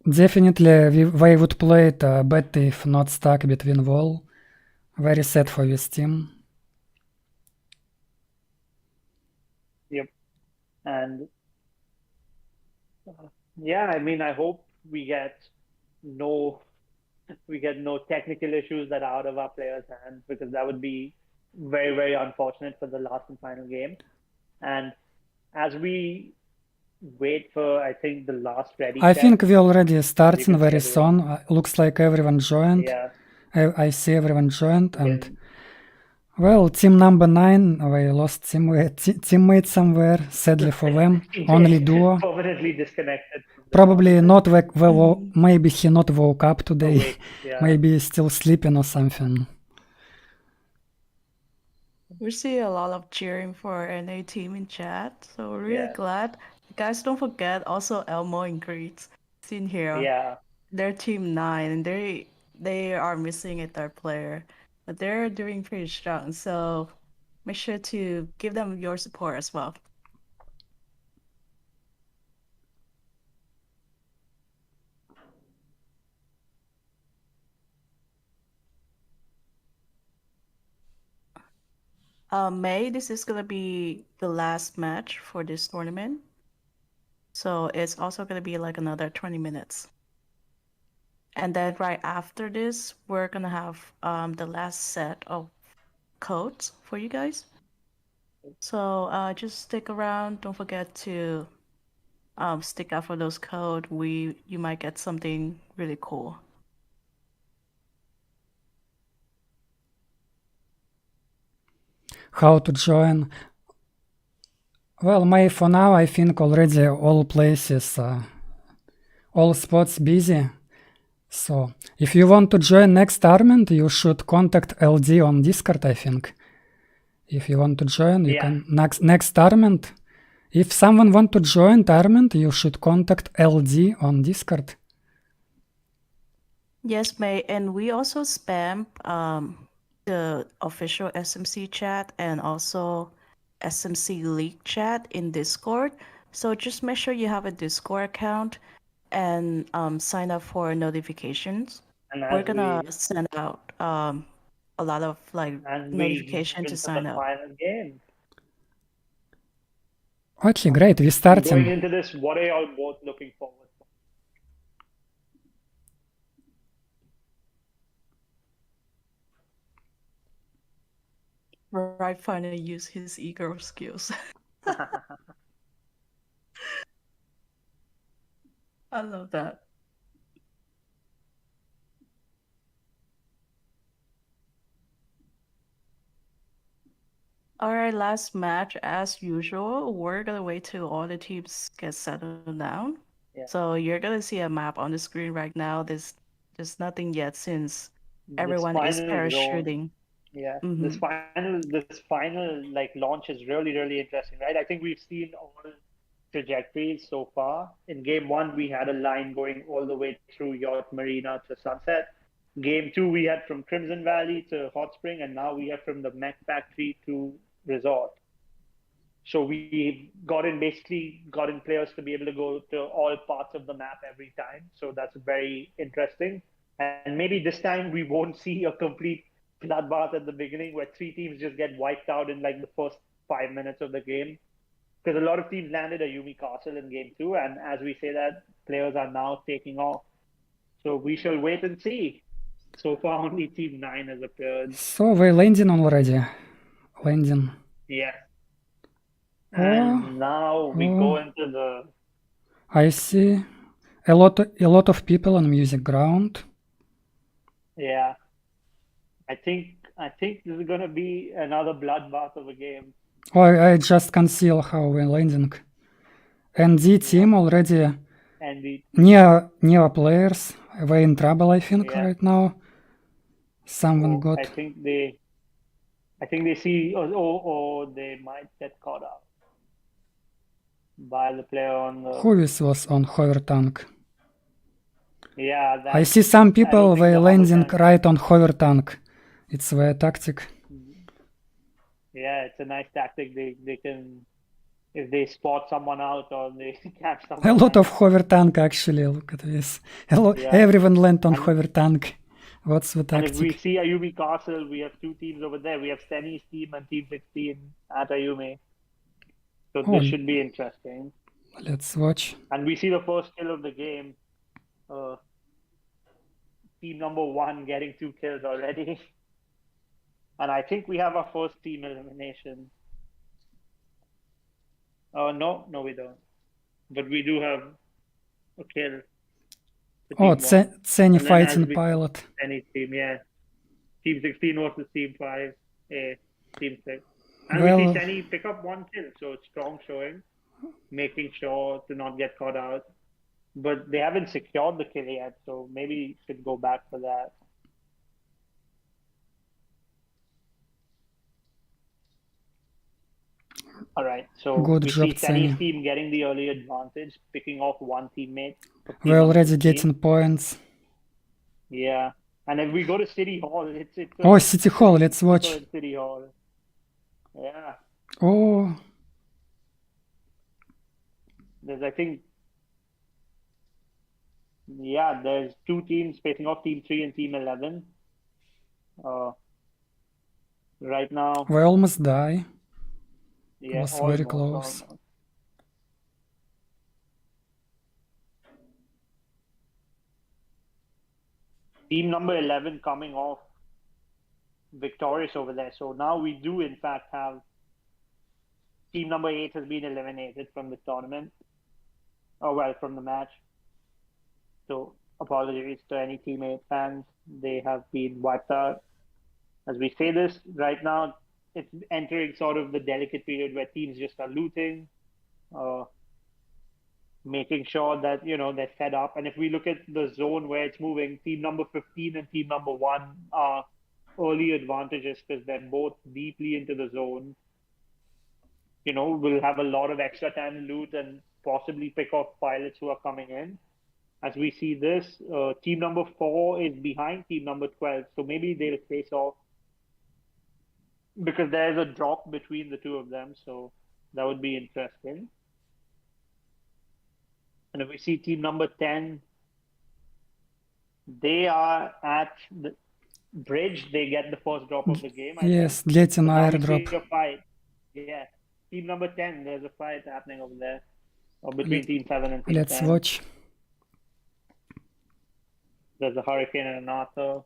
Definitely, they would play it better if not stuck between wall. Very sad for this team. Yep. And yeah, I mean, I hope we get no technical issues that are out of our players' hands, because that would be very, very unfortunate for the last and final game. And as we wait for, I think, the last ready. I think we already starting very soon. Looks like everyone joined. Yeah. I see everyone joined, and well, team number 9, they lost teammate somewhere, sadly for them. Only duo. Permanently disconnected. Probably not maybe he not woke up today. Yeah. Maybe still sleeping or something. We see a lot of cheering for NA team in chat, so we're really glad. Guys, don't forget also Elmo and Greets in here. Yeah. They're team 9 and they are missing a third player, but they're doing pretty strong. So make sure to give them your support as well. May, this is gonna be the last match for this tournament. So it's also gonna be like another 20 minutes. And then right after this, we're gonna have the last set of codes for you guys. So just stick around. Don't forget to stick out for those codes. You might get something really cool. How to join? Well, May, for now, I think already all places, all spots busy. So, if you want to join next tournament, you should contact LD on Discord, I think. If you want to join, you can next tournament. If someone want to join tournament, you should contact LD on Discord. Yes, May, and we also spam the official SMC chat and also SMC League chat in Discord. So just make sure you have a Discord account and sign up for notifications. And We're as gonna we send out a lot of like and we notification to into sign the up. final game. Okay, great. We Going starting. into this, what are y'all both looking forward to? Right, finally use his ego skills. I love that. All right, last match as usual. We're gonna wait till all the teams get settled down. Yeah. So you're gonna see a map on the screen right now. There's nothing yet since everyone is parachuting. Yeah, Mm-hmm. this final like launch is really interesting, right? I think we've seen all trajectories so far. In game one, we had a line going all the way through Yacht Marina to Sunset. Game two, we had from Crimson Valley to Hot Spring, and now we have from the Mech Factory to Resort. So we basically got in players to be able to go to all parts of the map every time. So that's very interesting. And maybe this time we won't see a complete bloodbath at the beginning where three teams just get wiped out in like the first 5 minutes of the game. Because a lot of teams landed a Yumi Castle in game two, and as we say that, players are now taking off. So we shall wait and see. So far, only Team 9 has appeared. So we landing already. Landing. Yeah. And now we go into the... I see a lot of people on music ground. Yeah. I think this is gonna be another bloodbath of a game. Oh, I just conceal how we're landing. And the team already near players. We're in trouble, I think, right now. Someone got... I think they see, or they might get caught up by the player on the... Who was on hover tank? Yeah, I see some people were landing right on hover tank. It's their tactic. Yeah, it's a nice tactic. They can, if they spot someone out or they catch someone. A lot of hover tank actually. Look at this. Everyone land on hover tank. What's the tactic? And if we see Ayumi Castle, we have two teams over there. We have Steni's team and Team 16 at Ayumi. So this should be interesting. Let's watch. And we see the first kill of the game. Team number 1 getting 2 kills already. And I think we have our first team elimination. No, we don't. But we do have a kill. Tseni fighting pilot. Any team, yeah. Team 16 versus Team 5, Team 6. And we see Tseni pick up 1 kill, so strong showing, making sure to not get caught out. But they haven't secured the kill yet, so maybe should go back for that. All right, so we see Tseni's team getting the early advantage, picking off 1 teammate. We're already getting points. Yeah, and if we go to City Hall, it's City Hall, let's watch. City Hall. Yeah. There's, I think, there's 2 teams facing off, Team 3 and Team 11. Right now. We almost die. Yeah, was very close. Almost. Team number 11 coming off victorious over there. So now we do, in fact, have team number 8 has been eliminated from the tournament. From the match. So apologies to any Team 8 fans. They have been wiped out. As we say this, right now, it's entering sort of the delicate period where teams just are looting. making sure that they're set up. And if we look at the zone where it's moving, team number 15 and team number 1 are early advantages because they're both deeply into the zone. We'll have a lot of extra time to loot and possibly pick off pilots who are coming in. As we see this, team number 4 is behind team number 12, so maybe they'll face off because there's a drop between the two of them, so that would be interesting. And if we see team number 10, they are at the bridge. They get the first drop of the game. Yes, getting Now we airdrop. see a fight. Yeah, team number 10, there's a fight happening over there, or between team 7 and team Let's 10. watch. There's a Hurricane and an Arthur.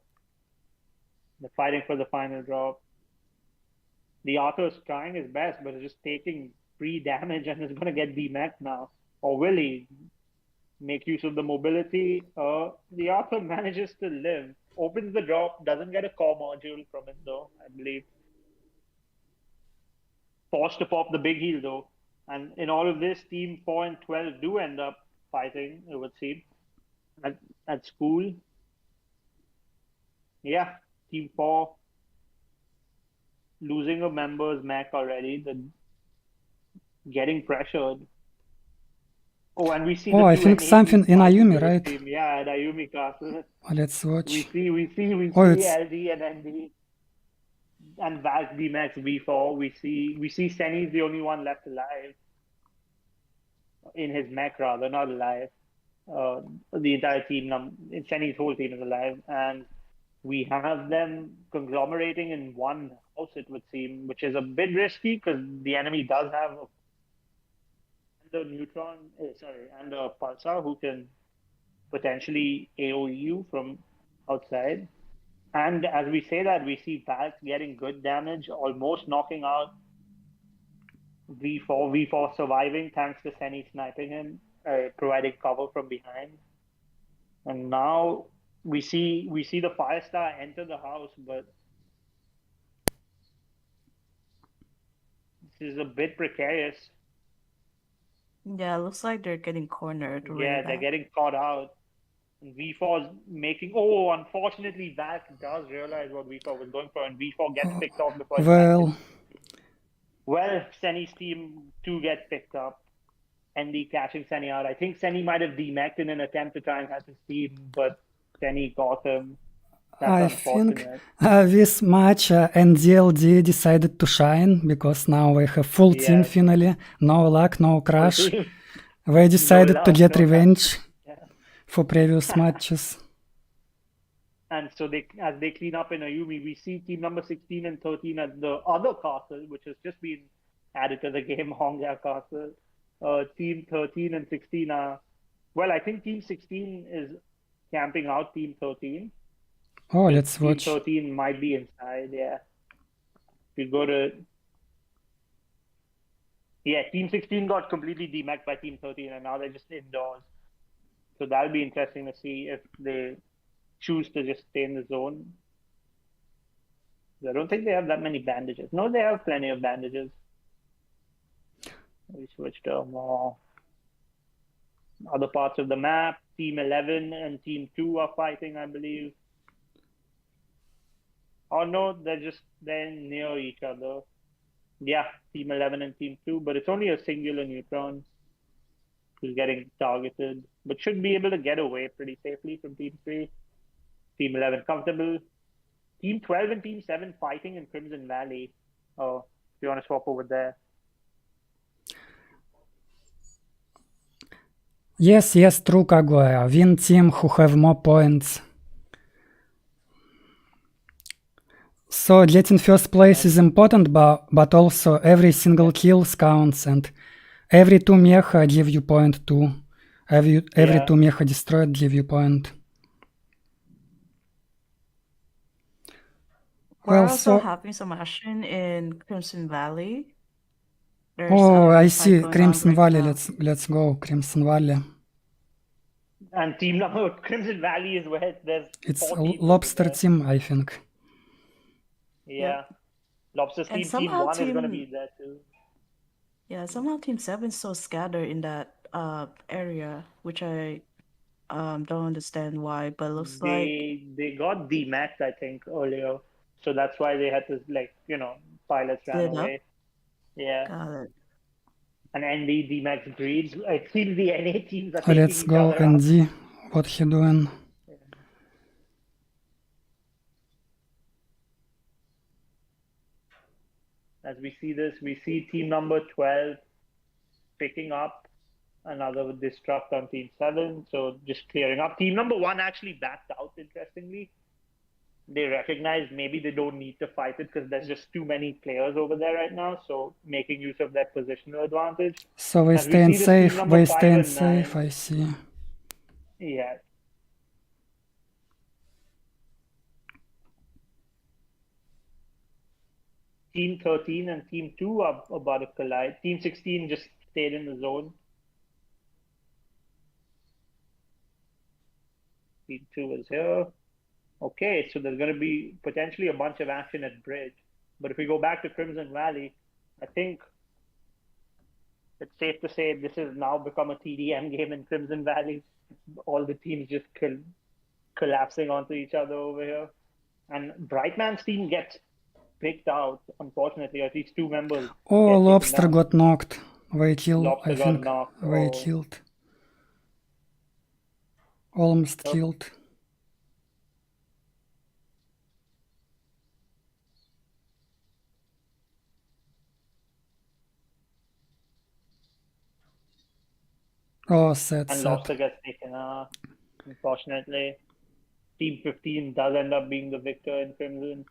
They're fighting for the final drop. The Arthur's trying his best, but is just taking free damage and is going to get DMAC now. Or will he make use of the mobility? The Arthur manages to live. Opens the drop, doesn't get a core module from it though, I believe. Forced to pop the big heal though. And in all of this, team 4 and 12 do end up fighting, it would seem, at school. Yeah, team 4 losing a member's mech already, getting pressured. Oh, and we see I think something in Ayumi, right? Team. Yeah, at Ayumi Castle. Let's watch. We see LD and ND and Valk DMAX V4. We see Senny's the only one left alive. In his mech rather, not alive. The entire team, Senny's whole team is alive, and we have them conglomerating in one house, it would seem, which is a bit risky because the enemy does have a neutron, and a pulsar who can potentially AoE you from outside. And as we say that, we see Valk getting good damage, almost knocking out V4 surviving thanks to Senny sniping him, providing cover from behind. And now we see the Firestar enter the house, but this is a bit precarious. Yeah, it looks like they're getting cornered. Yeah, they're getting caught out. And V4 is making... Oh, unfortunately, Valk does realize what V4 was going for, and V4 gets picked off before... Well, Senny's team 2 gets picked up. ND catching Senny out. I think Senny might have DMAC'd in an attempt to try and catch his team, but Senny got him. I think this match NDLD decided to shine because now we have full team finally. No luck, no crash. They decided to get revenge for previous matches. And so as they clean up in Ayumi, we see team number 16 and 13 at the other castle, which has just been added to the game, Hongya Castle. Team 13 and 16 are... Well, I think team 16 is camping out team 13. Oh, let's watch. Team 13 might be inside, yeah. We go to... Yeah, team 16 got completely DMAC'd by team 13, and now they're just indoors. So that'll be interesting to see if they choose to just stay in the zone. I don't think they have that many bandages. No, they have plenty of bandages. We switch to more other parts of the map. Team 11 and Team 2 are fighting, I believe. Oh no, they're near each other. Yeah, Team 11 and Team 2, but it's only a singular neutron who's getting targeted, but should be able to get away pretty safely from Team 3. Team 11 comfortable. Team 12 and Team 7 fighting in Crimson Valley. Oh, if you want to swap over there. Yes, true, Kaguya. Win team who have more points. So getting first place is important, but also every single kill counts, and every 2 mecha give you point too. Every 2 mecha destroyed give you point. We're also having some action in Crimson Valley. There's I see Crimson Valley. Let's go Crimson Valley. And team number Crimson Valley is where there's. It's Lobster team, I think. Yeah, Lobster's team 1 is going to be there too. Yeah, somehow Team 7 is so scattered in that area, which I don't understand why, but it looks like They got DMAX, I think, earlier, so that's why they had to pilots ran split up. away. Yeah, Got it. and ND DMAX breeds. It seems the NA teams are taking Let's each go other out. ND. What he doing? As we see this, we see team number 12 picking up another destruct on team 7, so just clearing up. Team number 1 actually backed out, interestingly. They recognize maybe they don't need to fight it because there's just too many players over there right now, so making use of that positional advantage. So we As we staying see this team safe, number we 5 staying and 9. safe, I see. Yeah. Team 13 and Team 2 are about to collide. Team 16 just stayed in the zone. Team 2 is here. Okay, so there's going to be potentially a bunch of action at bridge. But if we go back to Crimson Valley, I think it's safe to say this has now become a TDM game in Crimson Valley. All the teams just collapsing onto each other over here. And Brightman's team gets picked out, unfortunately, at least 2 members. Oh, get taken Lobster down. got knocked. They killed, Lobster I got think. knocked. They Oh. killed. Almost Yep. killed. Oh, sad, And sad. Lobster gets taken out, unfortunately. Team 15 does end up being the victor in Crimson.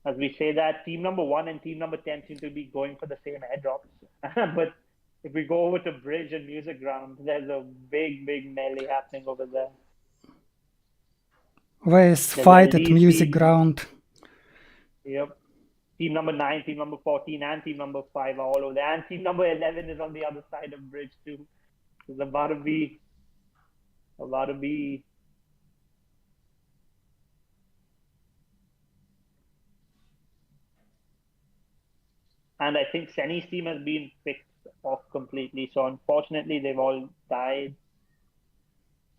As we say that, team number 1 and team number 10 seem to be going for the same airdrops. But if we go over to Bridge and Music Ground, there's a big melee happening over there. There's There's fight at LD's Music team. Ground. Yep. Team number 9, team number 14, and team number 5 are all over there. And team number 11 is on the other side of Bridge too. There's about to be and I think Senny's team has been picked off completely. So unfortunately, they've all died.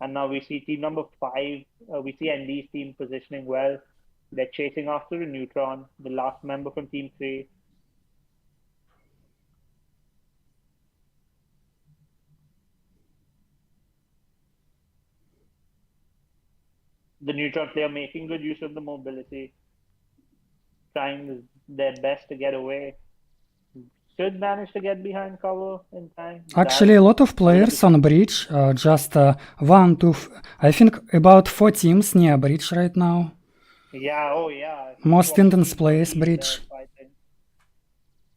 And now we see team number 5. We see ND's team positioning well. They're chasing after a neutron, the last member from team 3. The neutron player making good use of the mobility, trying their best to get away. Should manage to get behind cover in time. Actually, a lot of players on bridge. Just 1, 2. I think about 4 teams near bridge right now. Yeah. Oh, yeah. Most intense players bridge.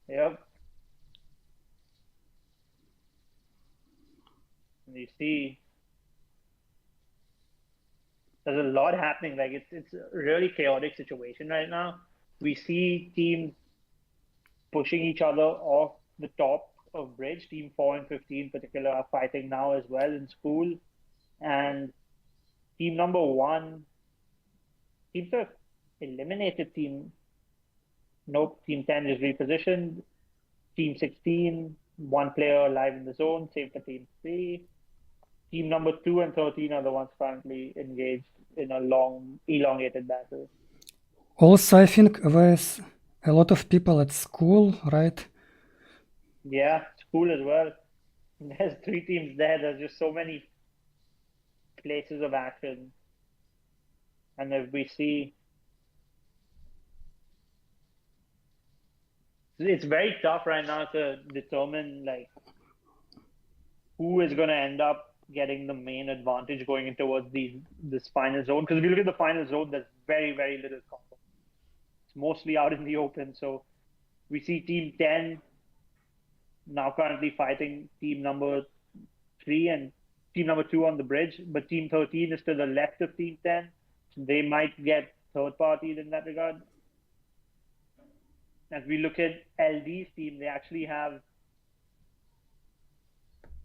Yep. You see, there's a lot happening. Like it's a really chaotic situation right now. We see teams pushing each other off the top of bridge. Team 4 and 15 in particular are fighting now as well in school. And team number 1 seems to have eliminated team. Nope, team 10 is repositioned. Team 16, 1 player alive in the zone, save for team 3. Team number 2 and 13 are the ones currently engaged in a long, elongated battle. Also, I think there's a lot of people at school, right? Yeah, school as well. There's 3 teams there. There's just so many places of action. And if we see, it's very tough right now to determine like who is going to end up getting the main advantage going in towards this final zone. Because if you look at the final zone, there's very little combo. It's mostly out in the open. So we see team 10 now currently fighting team number 3 and team number 2 on the bridge, but team 13 is to the left of team 10. So they might get third parties in that regard. As we look at LD's team, they actually have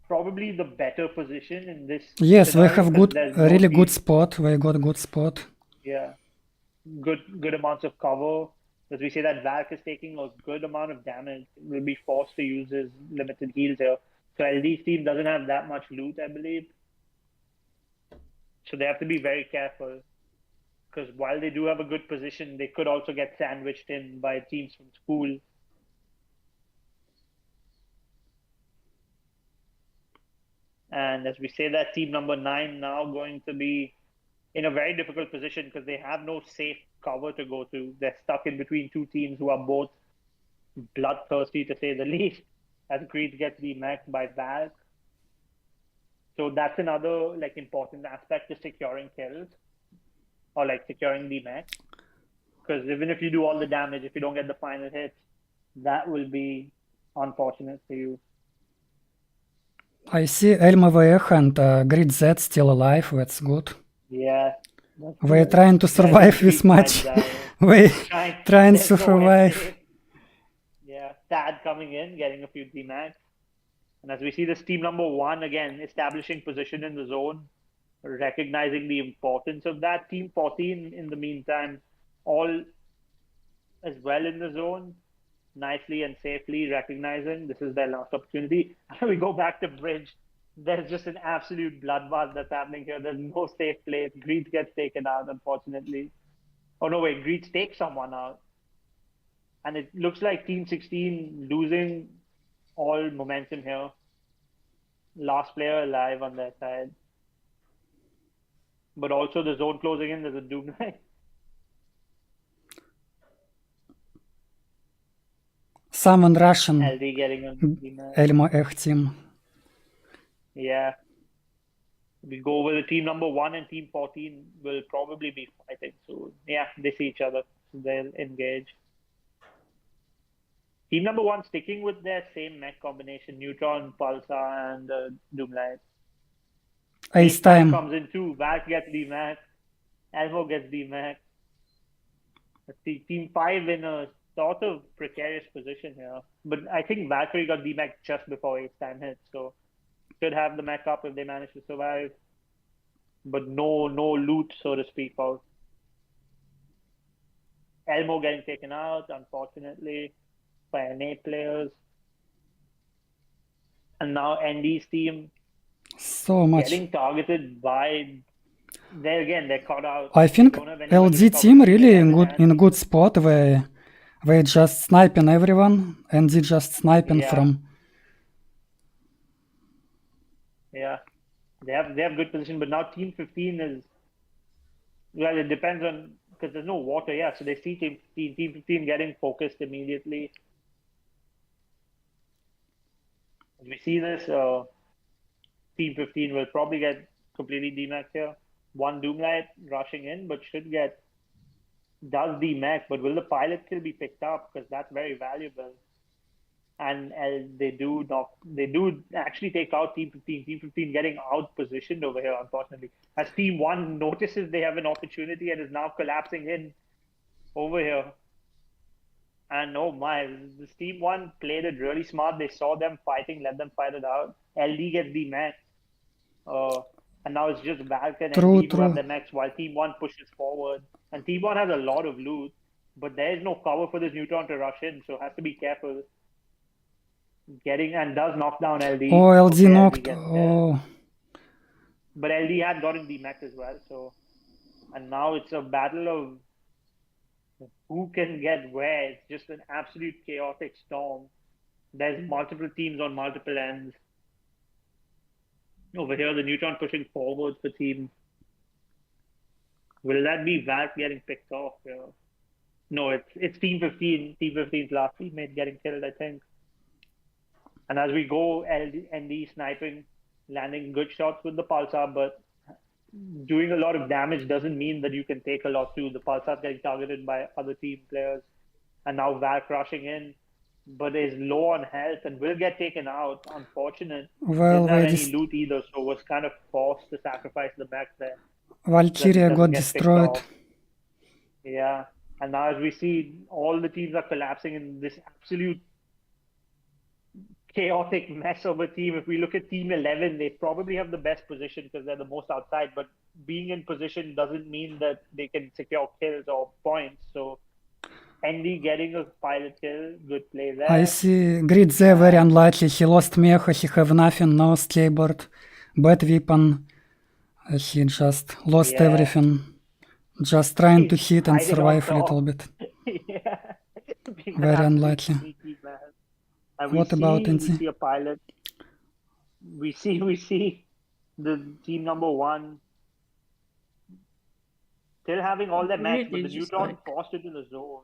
probably the better position in this. Yes, they scenario, have 'cause good, there's a really no good team- spot. They got good spot. Yeah, good amounts of cover. As we say that Valk is taking a good amount of damage, will be forced to use his limited heals here. So LD's team doesn't have that much loot, I believe. So they have to be very careful. Because while they do have a good position, they could also get sandwiched in by teams from school. And as we say that, team number 9 now going to be in a very difficult position because they have no safe cover to go to. They're stuck in between two teams who are both bloodthirsty, to say the least, as Greed gets DMAC'd by Valk. So that's another like important aspect to securing kills, or like securing DMAC. Because even if you do all the damage, if you don't get the final hits, that will be unfortunate for you. I see Elmo VH and Grid Z still alive, that's good. Yeah. We're trying to survive this match. We're trying to survive. Yeah, Tad coming in, getting a few DMACs. And as we see this team number 1 again, establishing position in the zone, recognizing the importance of that. Team 14, in the meantime, all as well in the zone, nicely and safely recognizing this is their last opportunity. And we go back to bridge. There's just an absolute bloodbath that's happening here. There's no safe place. Greed gets taken out, unfortunately. Oh, no, wait, Greed takes someone out. And it looks like Team 16 losing all momentum here. Last player alive on their side. But also the zone closing in, there's a Doom Knight. Someone Russian. LD getting on Elmo Ech team. Yeah. We go over the team number 1 and team 14 will probably be fighting. So yeah, they see each other. So they'll engage. Team number 1 sticking with their same mech combination, Neutron, Pulsar, and Doomlight. Ace time. Comes in too. Valk gets DMAC. Elmo gets DMAC. Let's see, team 5 in a sort of precarious position here. But I think Valkyrie got DMAC just before Ace time hit, so should have the mech up if they manage to survive. But no loot, so to speak, out. Elmo getting taken out, unfortunately, by NA players. And now ND's team So much. getting targeted by... There again, they're caught out. I think LD team really in good spot. They just sniping everyone. ND just sniping from... Yeah, they have good position, but now team 15 is... Well, it depends on... Because there's no water, yeah, so they see team 15 getting focused immediately. As we see this, team 15 will probably get completely DMAC here. One Doomlight rushing in, but should get... Does DMAC, but will the pilot kill be picked up? Because that's very valuable. And they do actually take out Team 15. Team 15 getting out positioned over here, unfortunately. As Team 1 notices they have an opportunity and is now collapsing in over here. And oh my, this Team 1 played it really smart. They saw them fighting, let them fight it out. LD gets DMAC. And now it's just Valk and LD who have the next while Team 1 pushes forward. And Team 1 has a lot of loot, but there is no cover for this Neutron to rush in, so has to be careful. Getting and does knock down LD. Oh, LD knocked. Oh. But LD had gotten DMAC as well, so. And now it's a battle of who can get where. It's just an absolute chaotic storm. There's multiple teams on multiple ends. Over here, the Neutron pushing forward for team. Will that be Valk getting picked off here? No, it's Team 15. Team 15's last teammate getting killed, I think. And as we go, ND sniping, landing good shots with the Pulsar, but doing a lot of damage doesn't mean that you can take a lot too. The Pulsar's getting targeted by other team players. And now Valk rushing in, but is low on health and will get taken out. Unfortunate. Well, didn't have any loot either, so was kind of forced to sacrifice the mech there. Valkyria got destroyed. Yeah, and now as we see, all the teams are collapsing in this absolute chaotic mess of a team. If we look at Team 11, they probably have the best position because they're the most outside, but being in position doesn't mean that they can secure kills or points. So Andy getting a pilot kill, good play there. I see Grid there very unlucky. He lost Mecha, he have nothing, no skateboard, bad weapon. He just lost Yeah. everything. Just trying to He's hit and hiding on survive a top. little bit. Yeah. Being an Very absolute unlucky. sneaky man. And What about we NC? see a pilot. We see the team number 1 still having all their mechs, but the Really just, Neutron like- forced into the zone.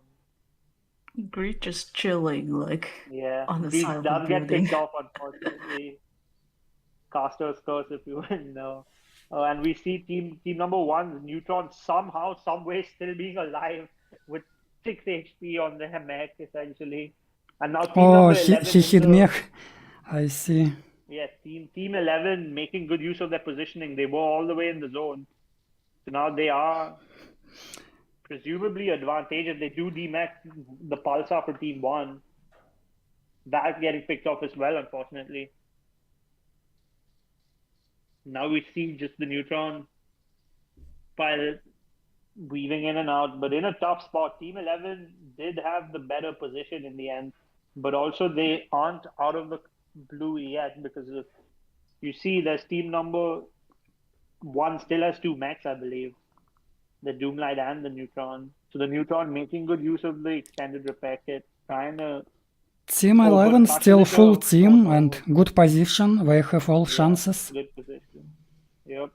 Greed just chilling, like, Yeah, on the Greed side of does the get building. picked off, unfortunately. Caster's curse, if you will know. And we see team number 1, Neutron, somehow, some way, still being alive with 6 HP on their mech, essentially. And now team Oh, number he 11 hit is Mech. I see. yeah, team 11 making good use of their positioning. They were all the way in the zone. So now they are presumably advantageous. They do demech the Pulsar for team 1. That getting picked off as well, unfortunately. Now we see just the Neutron pilot weaving in and out, but in a tough spot. Team 11 did have the better position in the end, but also they aren't out of the blue yet, because of, you see there's team number 1 still has 2 mechs, I believe. The Doomlight and the Neutron. So the Neutron making good use of the extended repair kit, trying to Team but 11 touch still with full the team photo. and good position. They have all Yeah, chances. good position. Yep.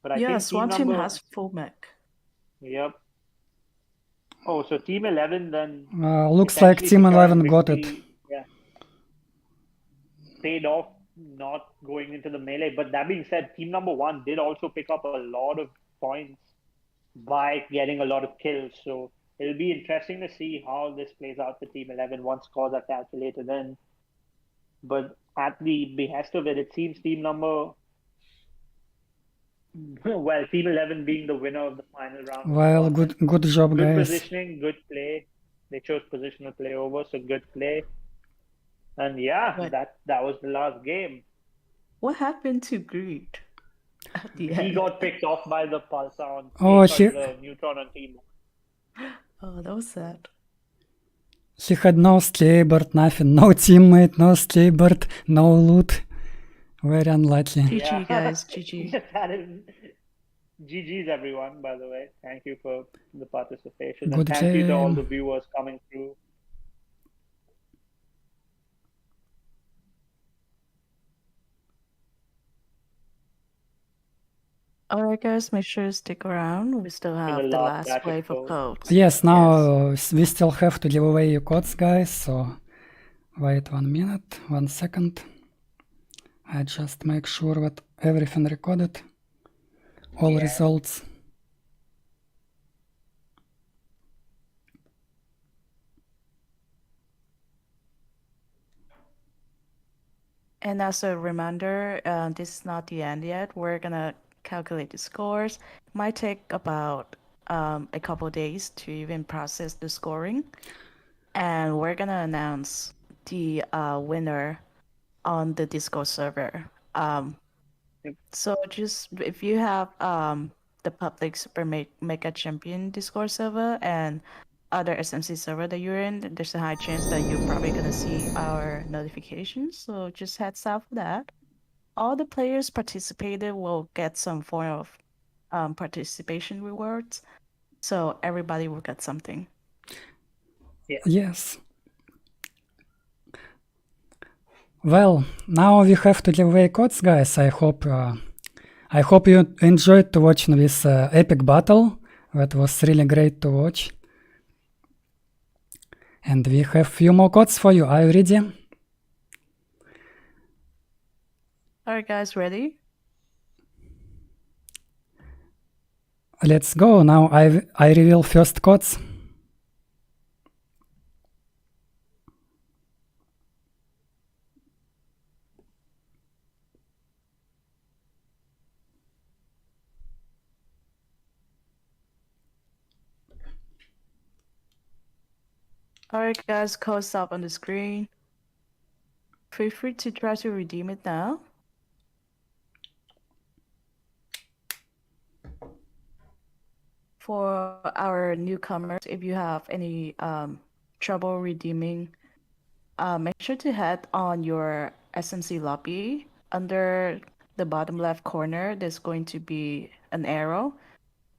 But I Yeah, think Swan team has full mech. Yep. Oh, so team 11 then Looks like essentially Team securing 11 got it. victory. Yeah. Paid off not going into the melee. But that being said, team number 1 did also pick up a lot of points by getting a lot of kills. So it'll be interesting to see how this plays out for team 11 once scores are calculated in. But at the behest of it, it seems team 11 being the winner of the final round. of Well, the tournament. good job, Good guys. positioning, good play. They chose positional play over, so good play. And yeah, What? that was the last game. What happened to Greed at the He end? got picked off by the Pulsar on Oh, the Neutron on team. Oh, that was sad. He had no skateboard, nothing. No teammate, no skateboard, no loot. Very unlucky. GG, guys. GG. That is GG's, everyone, by the way. Thank you for the participation. Good and thank you to all game. the viewers coming through. Alright, guys, make sure to stick around. We still have the last batch last of wave of codes. codes. Yes, now we still have to give away codes, guys, so wait 1 minute, 1 second. I just make sure that everything recorded, all results. And as a reminder, this is not the end yet. We're gonna calculate the scores. Might take about a couple days to even process the scoring. And we're gonna announce the winner on the Discord server. So just if you have the public Super Mecha Champion Discord server and other SMC server that you're in, there's a high chance that you're probably gonna see our notifications. So just heads up for that. All the players participated will get some form of participation rewards. So everybody will get something. Yes. Well, now we have to give away codes, guys. I hope you enjoyed watching this epic battle. That was really great to watch. And we have few more codes for you. Are you ready? Alright, guys, ready? Let's go. Now I reveal first codes. Alright, guys, code's up on the screen. Feel free to try to redeem it now. for our newcomers, if you have any trouble redeeming, make sure to head on your SMC lobby. Under the bottom left corner, there's going to be an arrow.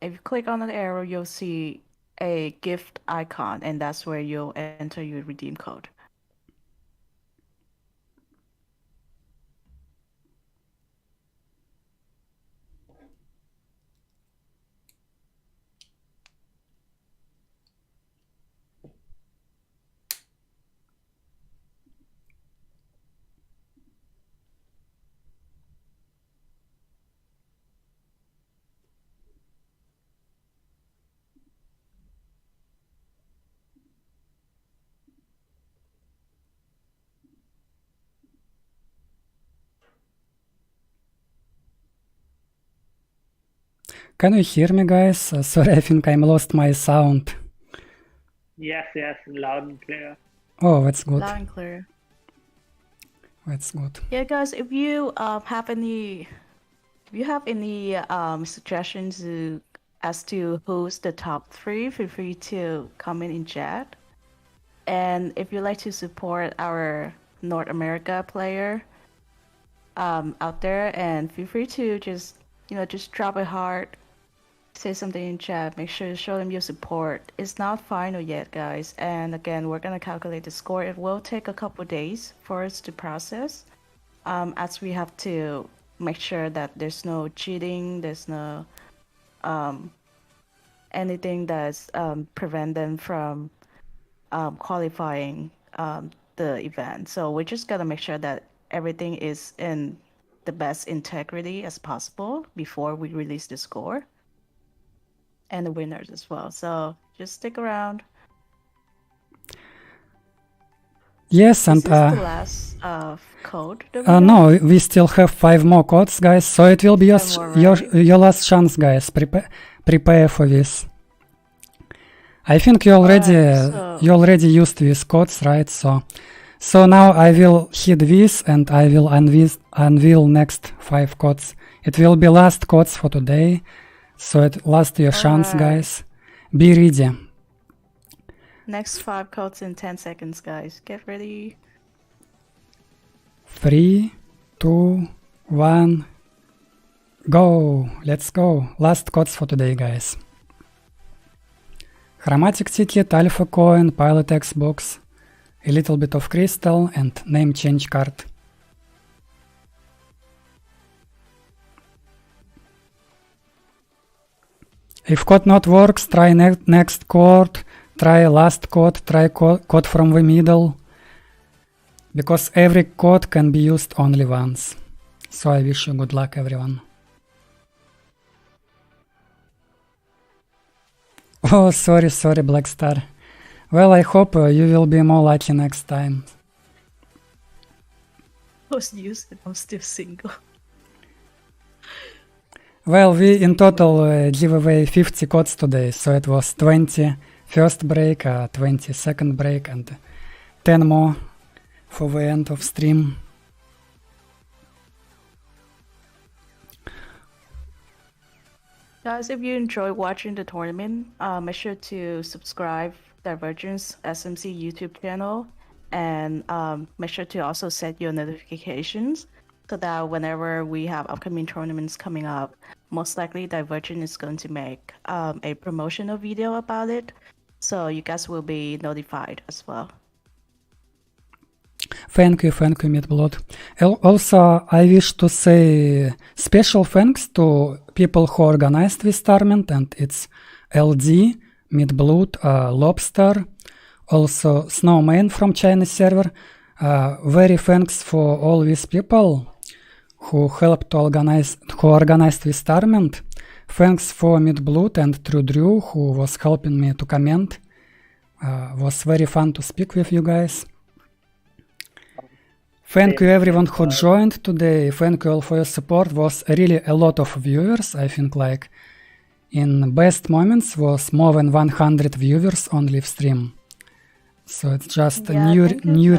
If you click on the arrow, you'll see a gift icon, and that's where you'll enter your redeem code. Can you hear me, guys? Sorry, I think I lost my sound. Yes, loud and clear. Oh, that's good. Loud and clear. That's good. Yeah, guys, if you have any suggestions as to who's the top 3, feel free to comment in chat. And if you'd like to support our North America player out there, and feel free to just drop a heart, say something in chat, make sure to show them your support. It's not final yet, guys. And again, we're gonna calculate the score. It will take a couple days for us to process, as we have to make sure that there's no cheating, there's no anything that's prevent them from qualifying the event. So we just gotta make sure that everything is in the best integrity as possible before we release the score and the winners as well. So just stick around. Yes, and Is this the last code? no, we still have 5 more codes, guys. So it will be your last chance, guys. Prepare for this. I think you already used these codes, right? So now I will hit this and I will unveil next 5 codes. It will be last codes for today. So it last your chance, guys. Be ready. Next 5 codes in 10 seconds, guys. Get ready. 3, 2, 1, go. Let's go. Last codes for today, guys. Chromatic ticket, alpha coin, pilot Xbox, a little bit of crystal, and name change card. If code not works, try next code, try last code, try code from the middle, because every code can be used only once. So I wish you good luck, everyone. Oh, sorry, Black Star. Well, I hope you will be more lucky next time. I was used and I'm still single. Well, we in total give away 50 codes today, so it was 20 first break, 20 second break, and 10 more for the end of stream. Guys, if you enjoy watching the tournament, make sure to subscribe Divergent's SMC YouTube channel, and make sure to also set your notifications so that whenever we have upcoming tournaments coming up, most likely Divergent is going to make a promotional video about it, so you guys will be notified as well. Thank you, Midblood. Also, I wish to say special thanks to people who organized this tournament, and it's LD, Midblood, Lobster, also Snowman from China server. Very thanks for all these people who helped to organize this tournament. Thanks for Midblood and True Drew, who was helping me to comment. Was very fun to speak with you guys. Thank you everyone who joined today. Thank you all for your support. Was really a lot of viewers. I think like in best moments was more than 100 viewers on live stream. So it's just a new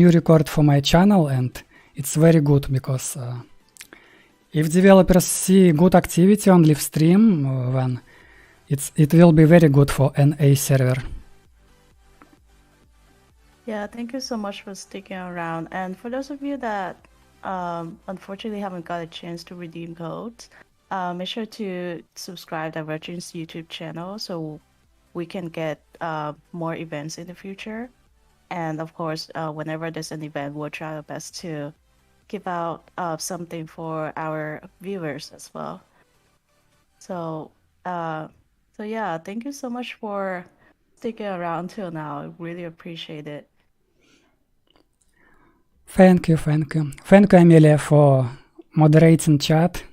record for my channel, and it's very good because If developers see good activity on live stream, then it will be very good for NA server. Yeah, thank you so much for sticking around. And for those of you that unfortunately haven't got a chance to redeem codes, make sure to subscribe to Divergent's YouTube channel so we can get more events in the future. And of course, whenever there's an event, we'll try our best to give out something for our viewers as well. So yeah, thank you so much for sticking around till now. I really appreciate it. Thank you. Thank you, Amelia, for moderating chat.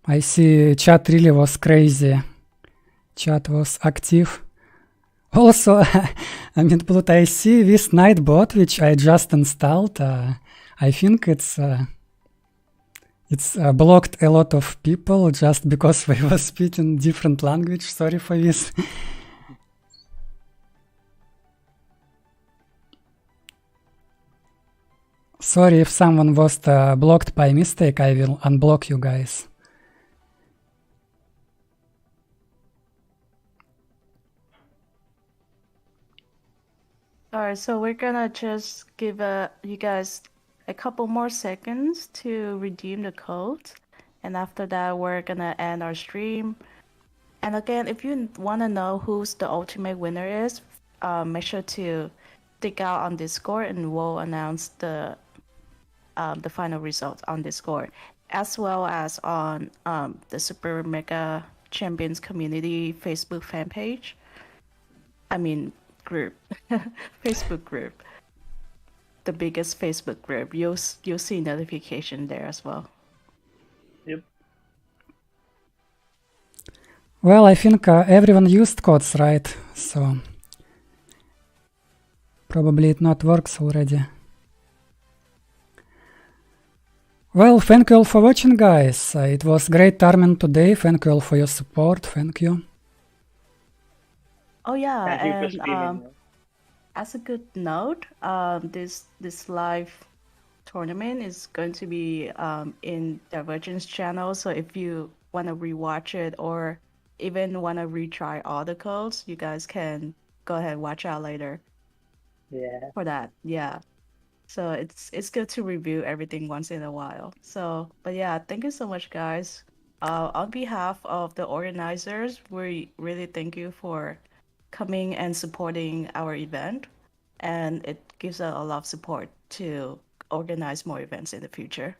I see chat really was crazy. Chat was active. Also, I mean, but I see this Nightbot, which I just installed. I think it's blocked a lot of people just because they were speaking different language. Sorry for this. Sorry if someone was blocked by mistake. I will unblock you guys. Alright, so we're gonna just give you guys a couple more seconds to redeem the code, and after that we're gonna end our stream. And again, if you want to know who's the ultimate winner is, make sure to stick out on Discord, and we'll announce the final results on Discord, as well as on the Super Mega Champions Community Facebook fan page. I mean, group, Facebook group, the biggest Facebook group. You'll see notification there as well. Yep. Well, I think everyone used codes, right? So probably it not works already. Well, thank you all for watching, guys. It was great tournament today. Thank you all for your support. Thank you. Oh yeah, Thank you for and streaming. as a good note, this live tournament is going to be in Divergent's channel. So if you want to rewatch it or even want to retry all the codes, you guys can go ahead and watch out later. Yeah. For that, yeah. So it's good to review everything once in a while. So, but yeah, thank you so much, guys. On behalf of the organizers, we really thank you for coming and supporting our event, and it gives us a lot of support to organize more events in the future.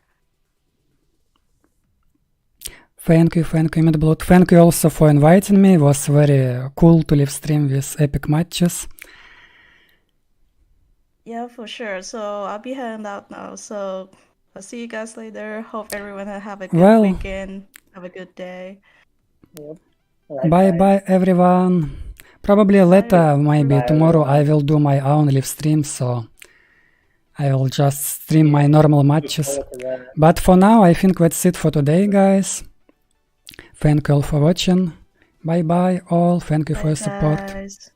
Thank you, Midblood. Thank you also for inviting me. It was very cool to live stream with epic matches. Yeah, for sure. So I'll be heading out now. So I'll see you guys later. Hope everyone have a good weekend. Have a good day. Yep. Bye, everyone. Probably later, maybe tomorrow, I will do my own live stream, so I will just stream my normal matches. But for now, I think that's it for today, guys. Thank you all for watching. Bye all. Thank you for your support. Guys.